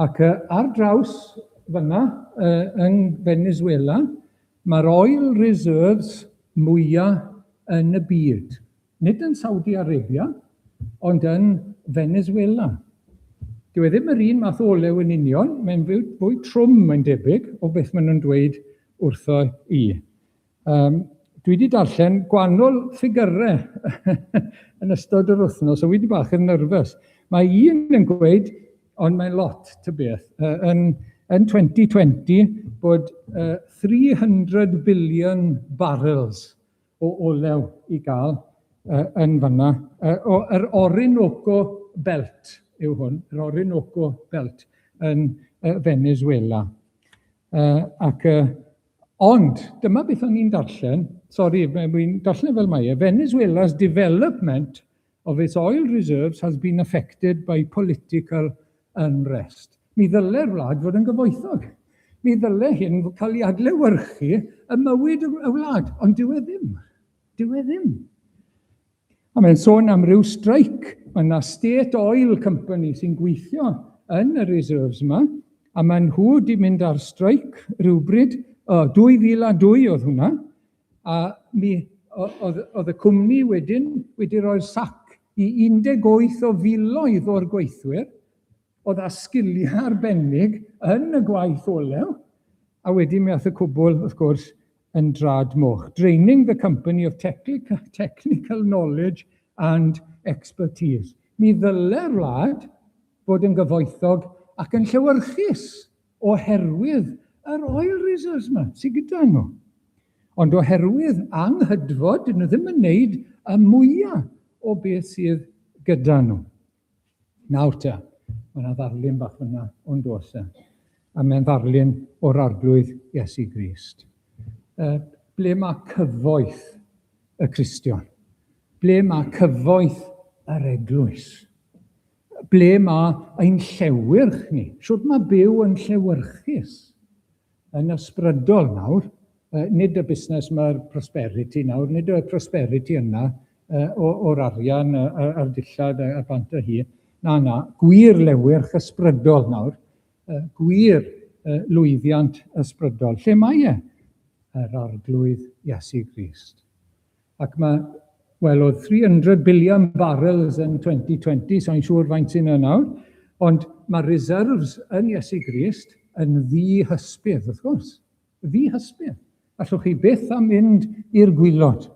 ac ar draws fyna yn Venezuela, mae'r oil reserves mwyaf yn y byd. Nid yn Saudi Arabia, ond yn Venezuela. Dyw e ddim yr un math o olew yn union, mae'n fwy trwm mae'n debyg o beth maen nhw'n dweud wrtho i. Dwi wedi darllen gwahanol ffigurau yn ystod yr wythnos, so wedi bach yn nerfus. Mae un yn gweud, ond mae'n lot ty beth, yn 2020 bod 300 billion barrels o olew i gael yn fanna. Yr Orinoco Belt yw hwn, yr Orinoco Belt yn Venezuela. Ond, dyma beth o'n i'n darllen, dwi'n darllen fel mae Venezuela's development of its oil reserves has been affected by political unrest. Mi ddylai'r wlad fod yn gyfoethog. Mi ddylai hyn fod cael ei adlewyrchu y mywyd y wlad, ond dyw e ddim. Dyw e ddim. A mae'n sôn am ryw streic. Mae yna State Oil Company sy'n gweithio yn y reserves yma, a mae'n nhw wedi mynd ar streic rhywbryd, 2002 oedd hwnna, a oedd y cwmni wedi rhoi'r sac i 18 o filoedd o'r gweithwyr, oedd a sgiliau arbennig yn y gwaith olew, a wedyn mi ath y cwbl, wrth gwrs, yn drad moch. Draining the company of technical knowledge and expertise. Mi ddylai'r wlad fod yn gyfoethog ac yn llewyrchus oherwydd yr oil reserves yma sydd gyda nhw. Ond oherwydd anghydfod, dyn nhw ddim yn wneud y mwyaf o beth sydd gyda nhw. Nawr ta, mae yna ddarlun bach fyna o'n dos e. A mae'n ddarlun o'r arglwydd Iesu Grist. Ble mae cyfoeth y Cristion? Ble mae cyfoeth yr eglwys? Ble mae ein llewyrch ni? Sut mae byw yn llewyrchus? Yn ysbrydol nawr, nid y busnes mae'r prosperity nawr, nid y prosperity yna o'r arian a'r dillad a'r bant o hi. Na, gwir lewyrch ysbrydol nawr, gwir lwyddiant ysbrydol. Lle mae e? Yr arglwydd Iesu Grist. Ac mae, oedd 300 billion barrels yn 2020, so i'n siŵr faint sy'n yna nawr, ond mae reserves yn Iesu Grist yn ddi-hysbydd, wrth gwrs. Ddi-hysbydd. Allwch chi byth a mynd i'r gwylod.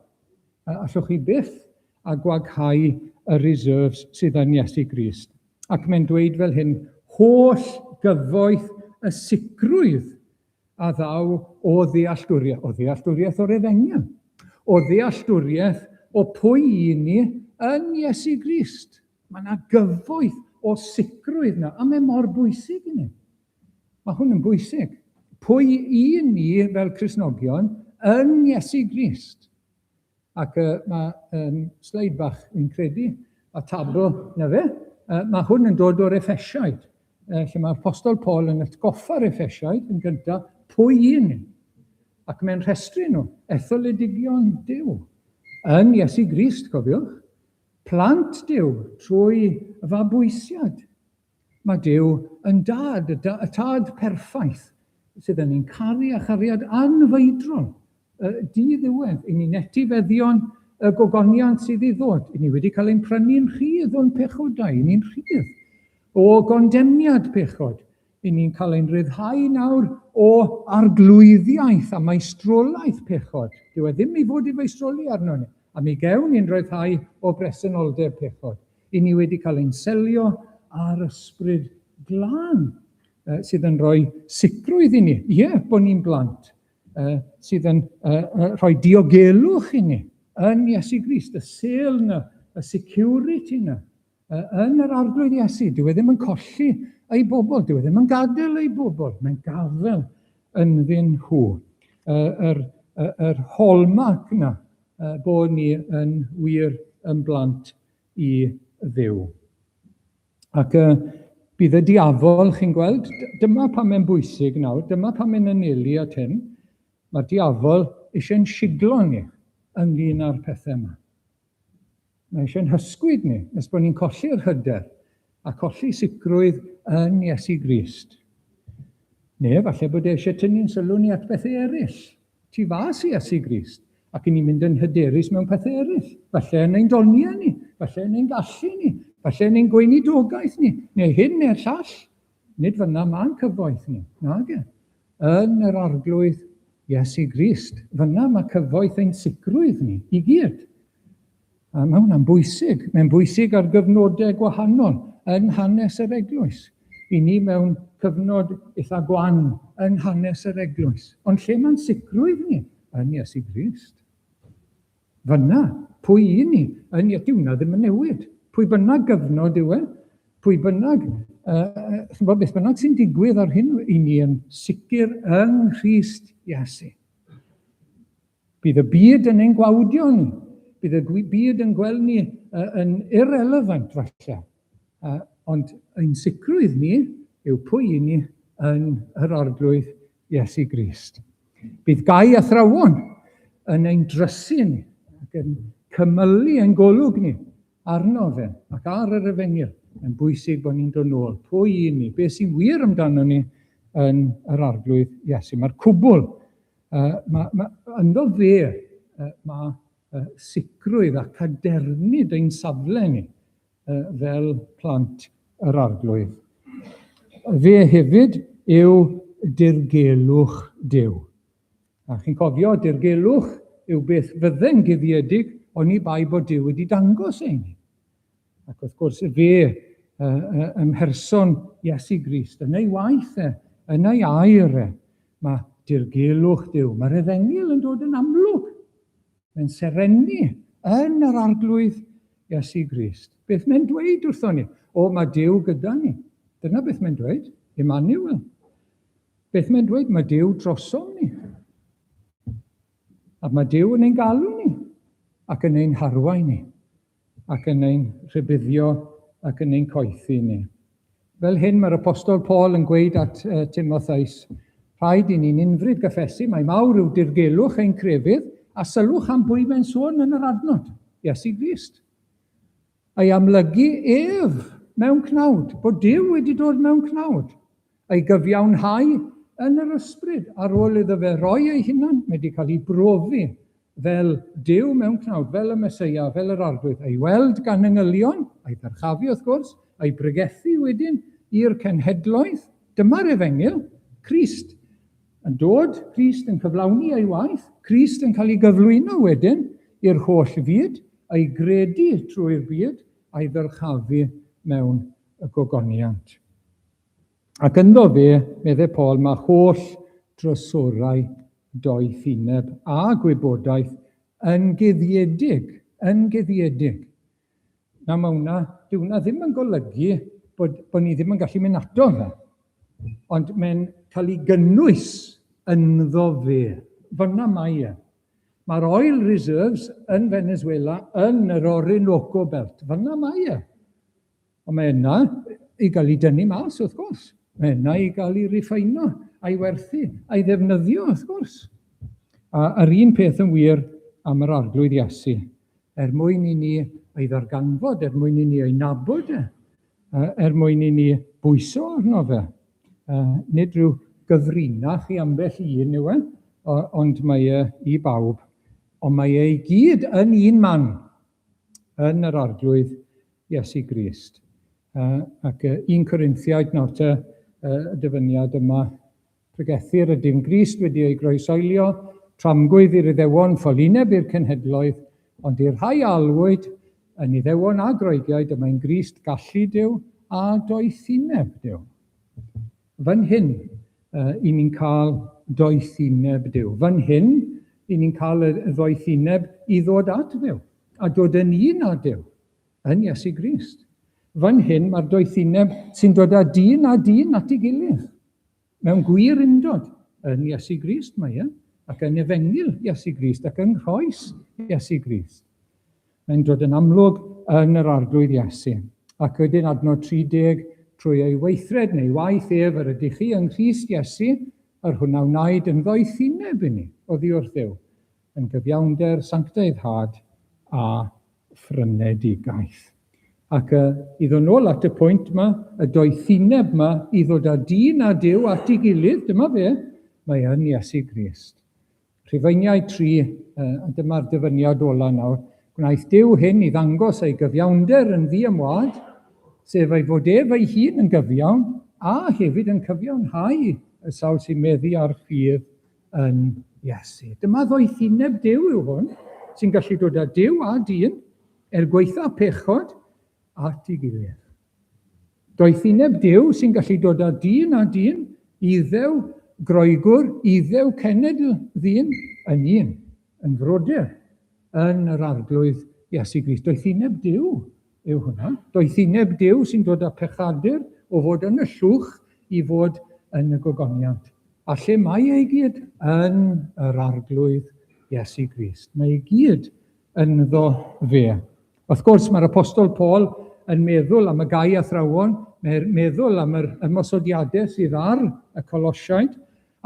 Allwch chi byth a gwaghau y reserves sydd yn Iesu Grist. Ac mae'n dweud fel hyn, holl gyfoeth y sicrwydd a ddaw o ddealltwriaeth. O ddealltwriaeth o'r Efengyl. O ddealltwriaeth o pwy i ni yn Iesu Grist. Mae yna gyfoeth o sicrwydd yna, a mae mor bwysig i ni. Mae hwn yn bwysig. Pwy i ni fel Cristnogion yn Iesu Grist. Ac mae sleid bach yn credu, a tabl na fe, mae hwn yn dod o'r Effesiaid, lle mae Apostol Paul yn atgoffa'r Effesiaid yn gyntaf pwy i ni. Ac mae'n rhestru nhw, etholedigion Duw. Yn Iesu Grist, cofiwch, plant Duw trwy y fabwysiad. Mae Duw yn dad, y tad perffaith, sydd yn ein caru a chariad anfeidrol, di-ddiwedd, i ni'n etifeddion y gogoniant sydd i ddod. I ni wedi cael ein prynu'n rhydd o'n pechodau, i ni'n rhydd o gondemniad pechod. I ni'n cael ein ryddhau nawr o arglwyddiaeth a meistrolaeth pechod. Dyw e ddim i fod i feistroli arno ni, a mi gewn ni'n ryddhau o bresenoldeb pechod. I ni wedi cael ein selio ar ysbryd glân. sydd yn rhoi sicrwydd i ni, bod ni'n blant, sydd yn rhoi diogelwch i ni yn Iesu Grist, y sêl yna, y security yna, yn yr arglwydd Iesu. Dyw e ddim yn colli ei bobl, dyw e ddim yn gadael ei bobl, mae'n gafel ynddyn nhw. Yr hallmark yna bod ni yn wir yn blant i Dduw. Ac bydd y diafol, chi'n gweld, dyma pam mae'n bwysig nawr, dyma pam mae'n anelu at hyn, mae'r diafol eisiau'n siglo ni ynglyn â'r pethau yma. Mae eisiau'n hysgwyd ni, nes bod ni'n colli'r hyder a colli sicrwydd yn Iesu Grist. Neu falle bod eisiau tynnu'n sylw ni at bethau eraill. Tu fas i Iesu Grist, ac i ni'n mynd yn hyderus mewn pethau eraill. Falle yn ein doniau ni, falle yn ein gallu ni, falle yn ein gweinidogaeth ni, neu hyn neu'r llall. Nid fyna mae'n cyfoeth ni, nag e. Yn yr arglwydd Iesu Grist, fyna mae cyfoeth ein sicrwydd ni i gyd. A mae hwnna'n bwysig. Mae'n bwysig ar gyfnodau gwahanol yn hanes yr eglwys. I ni mewn cyfnod eitha gwan yn hanes yr eglwys. Ond lle mae'n sicrwydd ni yn Iesu Grist? Fyna, pwy i ni yn Iesu ddim yn newid. Pwy bynnag gyfnod yw e, pwy bynnag, beth bynnag sy'n digwydd ar hyn i ni yn sicr yng Nghrist Iesu. Bydd y byd yn ein gwawdio ni. Bydd y byd yn gweld ni yn irrelevant falle. Ond ein sicrwydd ni yw pwy i ni yn yr arglwydd Iesu Grist. Bydd gai athrawon yn ein drysu ni ac yn cymylu ein golwg ni arno fe ac ar yr efengyl. Mae'n bwysig bod ni'n dod nôl. Pwy i ni, beth sy'n wir amdano ni yn yr arglwydd Iesu. Mae'r cwbl, ynddo fe, mae sicrwydd a cadernid ein safle ni fel plant yr arglwydd. Fe hefyd yw dirgelwch Duw. A chi'n cofio, dirgelwch yw beth fydde'n guddiedig ond i bai bod Duw wedi dangos ein. Ac wrth gwrs fe ymherson Iesu Grist, yn ei waith yn ei air mae dirgelwch Duw. Mae'r efengyl yn dod yn amlwg. Mae'n serenni yn yr arglwydd Iesu Grist. Beth mae'n dweud wrthon ni? Mae Duw gyda ni. Dyna beth mae'n dweud, Emmanuel. Beth mae'n dweud? Mae Duw drosom ni. A mae Duw yn ein galw ni, ac yn ein harwain ni, ac yn ein rhybuddio, ac yn ein coethi ni. Fel hyn mae'r apostol Paul yn gweud at Timotheus, rhaid i ni'n unfryd gyffesu, mae mawr yw dirgelwch ein crefydd, a sylwch am bwy mae'n sôn yn yr adnod, Iesu Grist. Ei amlygu mewn cnawd, bod Duw wedi dod mewn cnawd. Ei gyfiawnhau yn yr ysbryd, ar ôl iddo fe roi ei hunan, mae wedi cael ei brofi fel Duw mewn cnawd, fel y Meseia, fel yr arglwydd. Ei weld gan ynghylion, ei ddyrchafu wrth gwrs, ei bregethu wedyn i'r cenhedloedd. Dyma'r efengyl, Crist yn dod, Crist yn cyflawni ei waith, Crist yn cael ei gyflwyno wedyn i'r holl fyd, ei gredu trwy'r byd, a'i ddyrchafu mewn y gogoniant. Ac ynddo fe, meddai Paul, mae holl drysorau doethineb a gwybodaeth yn guddiedig. Na mae hwnna, dyw hwnna ddim yn golygu bod ni ddim yn gallu mynd ato fe, ond mae'n cael ei gynnwys ynddo fe. Fyna mae e. Mae'r oil reserves yn Venezuela yn yr Orinoco Belt. Fyna mae e. Ond mae yna i gael ei dynnu mas, wrth gwrs. Mae yna i gael ei riffaino, a'i werthu, a'i ddefnyddio, wrth gwrs. A'r un peth yn wir am yr arglwydd Iesu. Mwyn i ni ei ddarganfod, mwyn i ni ei nabod mwyn i ni bwyso arno fe. Nid rhyw gyfrinach i ambell un yw e, ond mae e i bawb. Ond mae e i gyd yn un man yn yr arglwydd Iesu Grist. Ac 1 Corinthiaid nawr te dyfyniad yma, pregethir ydym Grist wedi ei groesoelio, tramgwydd i'r Iddewon ffolineb i'r cenhedloedd, ond i'r rhai alwyd yn Iddewon a Groegiaid y mae'n Grist gallu Duw a doethineb Duw. Fan hyn, i ni'n cael doethineb Duw. Fan hyn, i ni'n cael y doethineb i ddod at Duw, a dod yn un â Duw, yn Iesu Grist. Fan hyn, mae'r doethineb sy'n dod â dyn at ei gilydd, mewn gwir undod yn Iesu Grist mae ac yn efengil Iesu Grist, ac yn rhoes Iesu Grist. Mae'n dod yn amlwg yn yr arglwydd Iesu. Ac wedyn adnod 30, trwy ei weithred neu waith ef yr ydych chi yng Nghrist Iesu, ar hwnna wnaed yn ddoethineb i ni, oddi wrth Dduw, yn gyfiawnder, sanctaiddad a ffrynedigaeth. Ac i ddod nôl at y pwynt yma, y doethineb yma, i ddod â dyn a Duw at ei gilydd, dyma fe, mae yn Iesu Grist. Rhufeiniau 3, a dyma'r dyfyniad ola nawr, gwnaeth Duw hyn i ddangos ei gyfiawnder yn ddiamwad, sef ei fod ef ei hun yn gyfiawn, a hefyd yn cyfiawnhau y sawl sy'n meddu ar ffydd yn Iesu. Dyma ddoethineb Duw yw hwn, sy'n gallu dod â Duw a dyn, gweitha pechod at ei gilydd. Doethineb Duw sy'n gallu dod â dyn, iddew groegwr, iddew cenedl ddyn, yn un, yn frodyr, yn yr arglwydd Iesu Grist. Doethineb Duw yw hwnna. Doethineb Duw sy'n dod â pechadur o fod yn y llwch i fod yn y gogoniant. A lle mae ei gyd? Yn yr arglwydd Iesu Grist. Mae ei gyd yn ddo fe. Wrth gwrs, mae'r apostol Paul yn meddwl am y gau athrawon, mae'n meddwl am yr ymosodiadau sydd ar y Colosiaid,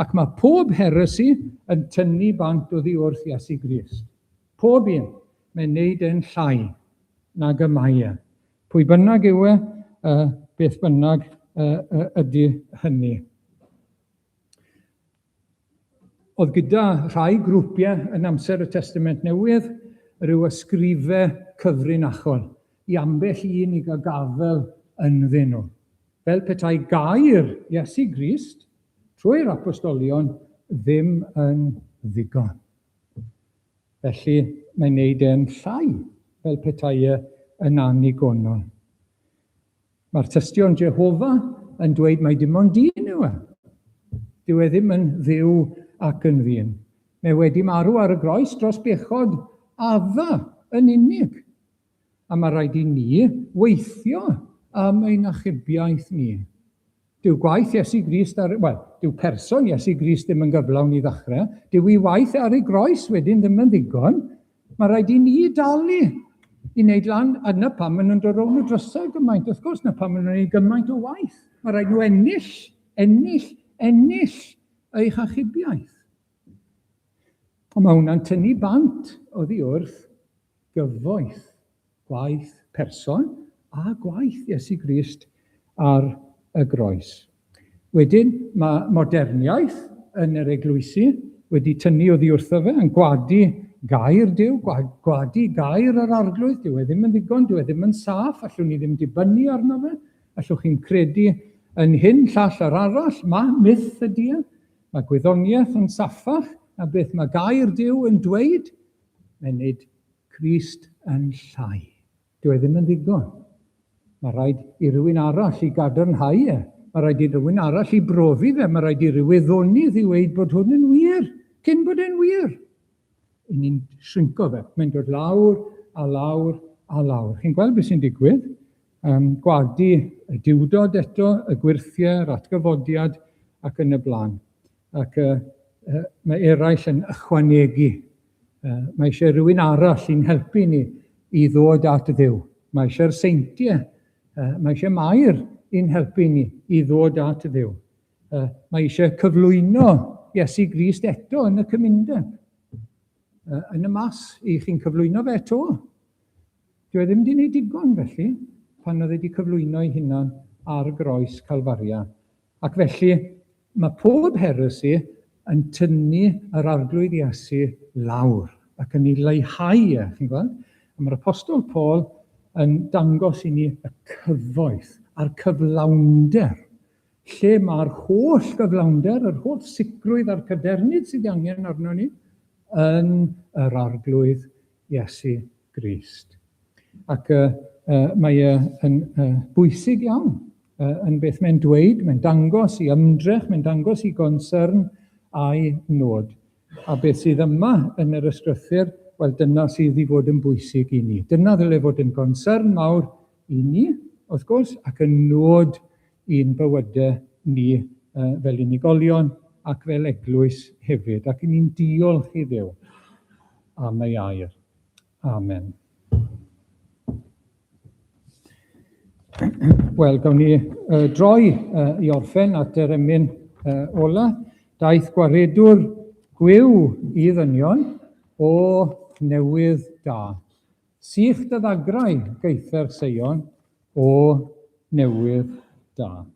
ac mae pob heresi yn tynnu bant oddi wrth Iesu Grist. Pob un, mae'n neud e'n llai nag y mae. Pwy bynnag yw beth bynnag ydy hynny. Oedd gyda rhai grwpiau yn amser y Testament Newydd ryw ysgrifau cyfrinachol i ambell un i gael gafel ynddyn nhw. Fel petai gair Iesu Grist trwy'r apostolion ddim yn ddigon. Felly mae'n neud e'n llai fel petai yn anigonol. Mae'r tystion Jehova yn dweud mai dim ond dyn yw e. Dyw e ddim yn dduw ac yn ddyn. Mae wedi marw ar y groes dros bechod adda yn unig. A mae rhaid i ni weithio am ein achubiaeth ni. Dyw gwaith Iesu Grist, dyw person Iesu Grist ddim yn gyflawn i ddechrau. Dyw ei waith ar ei groes wedyn ddim yn ddigon. Mae rhaid i ni dalu i wneud lan, a yna pam maen nhw'n dod rown nhw drosau gymaint. Wrth gwrs, yna pam maen nhw'n gwneud gymaint o waith. Mae rhaid nhw ennill eich achubiaeth. Ond mae hwnna'n tynnu bant oddi wrth gyfoeth gwaith person a gwaith Iesu Grist ar y groes. Wedyn, mae moderniaeth yn yr eglwysi wedi tynnu oddi wrtho fe yn gwadu gair Duw, gwadu gair yr arglwydd. Dyw e ddim yn ddigon, dyw e ddim yn saff, allwn ni ddim dibynnu arno fe, allwch chi'n credu yn hyn llall yr arall, mae myth ydy e, mae gwyddoniaeth yn saffach, a beth mae gair Duw yn dweud, mae'n neud Crist yn llai. Dyw e ddim yn ddigon. Mae rhaid i rywun arall i gadarnhau e, mae rhaid i rywun arall i brofi fe, mae rhaid i rywun ddonydd i weid bod hwn yn wir, cyn bod e'n wir. I ni'n shrinco fe. Mae'n dod lawr a lawr a lawr. Chi'n gweld beth sy'n digwydd? Gwadu y diwdod eto, y gwirthiau, yr atgyfodiad ac yn y blaen. Ac mae eraill yn ychwanegu. Mae eisiau rhywun arall i'n helpu ni i ddod at Dduw. Mae eisiau'r seintiau, mae eisiau Mair i'n helpu ni i ddod at Dduw. Mae eisiau cyflwyno Iesu Grist eto yn y cymuned. Yn y mas i chi'n cyflwyno fe eto. Dyw e ddim wedi gwneud digon felly, pan oedd wedi cyflwyno ei hunan ar groes Calfaria. Ac felly, mae pob heresi yn tynnu yr arglwydd Iesu lawr ac yn ei leihau e, chi'n gweld? Mae'r apostol Paul yn dangos i ni y cyfoeth a'r cyflawnder, lle mae'r holl gyflawnder, yr holl sicrwydd a'r cadernid sydd angen arno ni, yn yr arglwydd Iesu Grist. Ac mae yn bwysig iawn yn beth mae'n dweud, mae'n dangos I ymdrech, mae'n dangos I gonsern a'i nod. A beth sydd yma yn yr ysgrythur, wel dyna sydd I fod yn bwysig I ni. Dyna ddyle fod yn gonsern mawr I ni, wrth gwrs, ac yn nod i'n bywydau ni fel unigolion ac fel eglwys hefyd, ac ni'n diolch I Dduw am ei air. Amen. Wel, gawn ni droi I orffen at yr emyn ola. Daeth gwaredwr gwyw I ddynion o newydd da. Sych dyddagrau geither Seion o newydd da.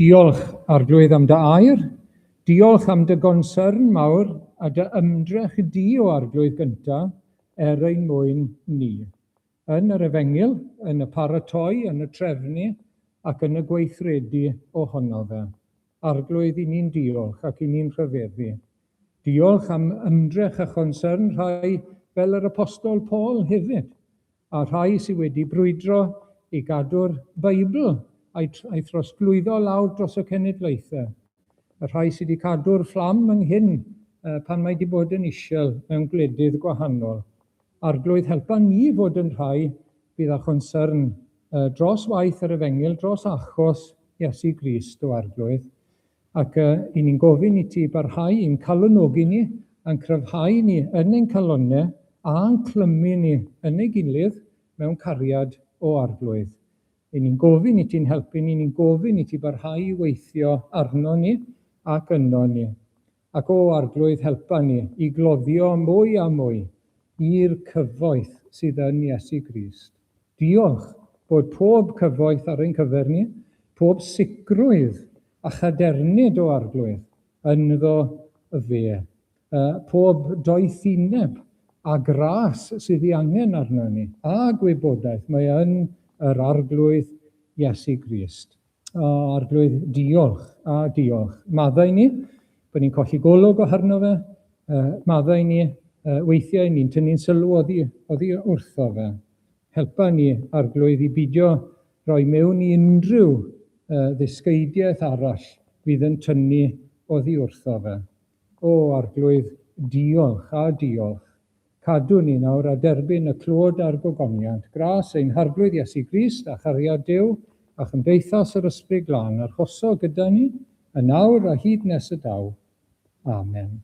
Diolch Arglwydd am dy air, diolch am dy gonsern mawr a dy ymdrech di o Arglwydd gyntaf ein mwyn ni. Yn yr efengyl, yn y paratoi, yn y trefnu ac yn y gweithredu ohono fe. Arglwydd I ni'n diolch ac I ni'n rhyfeddu. Diolch am ymdrech a chonsern rhai fel yr apostol Paul hefyd, a rhai sydd wedi brwydro I gadw'r Beibl a'i throsglwyddo lawr dros y cenedlaethau. Y rhai sydd wedi cadw'r fflam ynghyn pan mae wedi bod yn isiel mewn gwledydd gwahanol. Arglwydd helpa ni fod yn rhai bydd â chonsern dros waith yr efengyl, dros achos Iesu Grist o Arglwydd. Ac I ni'n gofyn I ti barhau i'n calonogi ni, a'n cryfhau ni yn ein calonnau a'n clymu ni yn ei gilydd mewn cariad o Arglwydd. 'Y ni'n gofyn i ti'n helpu ni, ni'n gofyn i ti barhau i weithio arno ni ac yno ni. Ac o Arglwydd helpa ni i gloddio mwy a mwy i'r cyfoeth sydd yn Iesu Grist. Diolch bod pob cyfoeth ar ein cyfer ni, pob sicrwydd a chadernid o arglwydd ynddo fe. Pob doethineb a gras sydd ei angen arno ni, a gwybodaeth, mae yn yr arglwydd Iesu Grist. Arglwydd, diolch a diolch. Maddau ni, bod ni'n colli golwg ohono fe, maddau ni weithiau ni'n tynnu'n sylw oddi wrtho fe. Helpa ni, arglwydd, i beidio roi mewn i unrhyw ddisgeidiaeth arall fydd yn tynnu oddi wrtho fe. O arglwydd, diolch a diolch. Cadw ni nawr a derbyn y clod a'r gogoniant. Gras ein harglwydd Iesu Grist a chariad Duw a chymdeithas yr Ysbryd Glân archoso gyda ni, yn nawr a hyd nes y daw. Amen.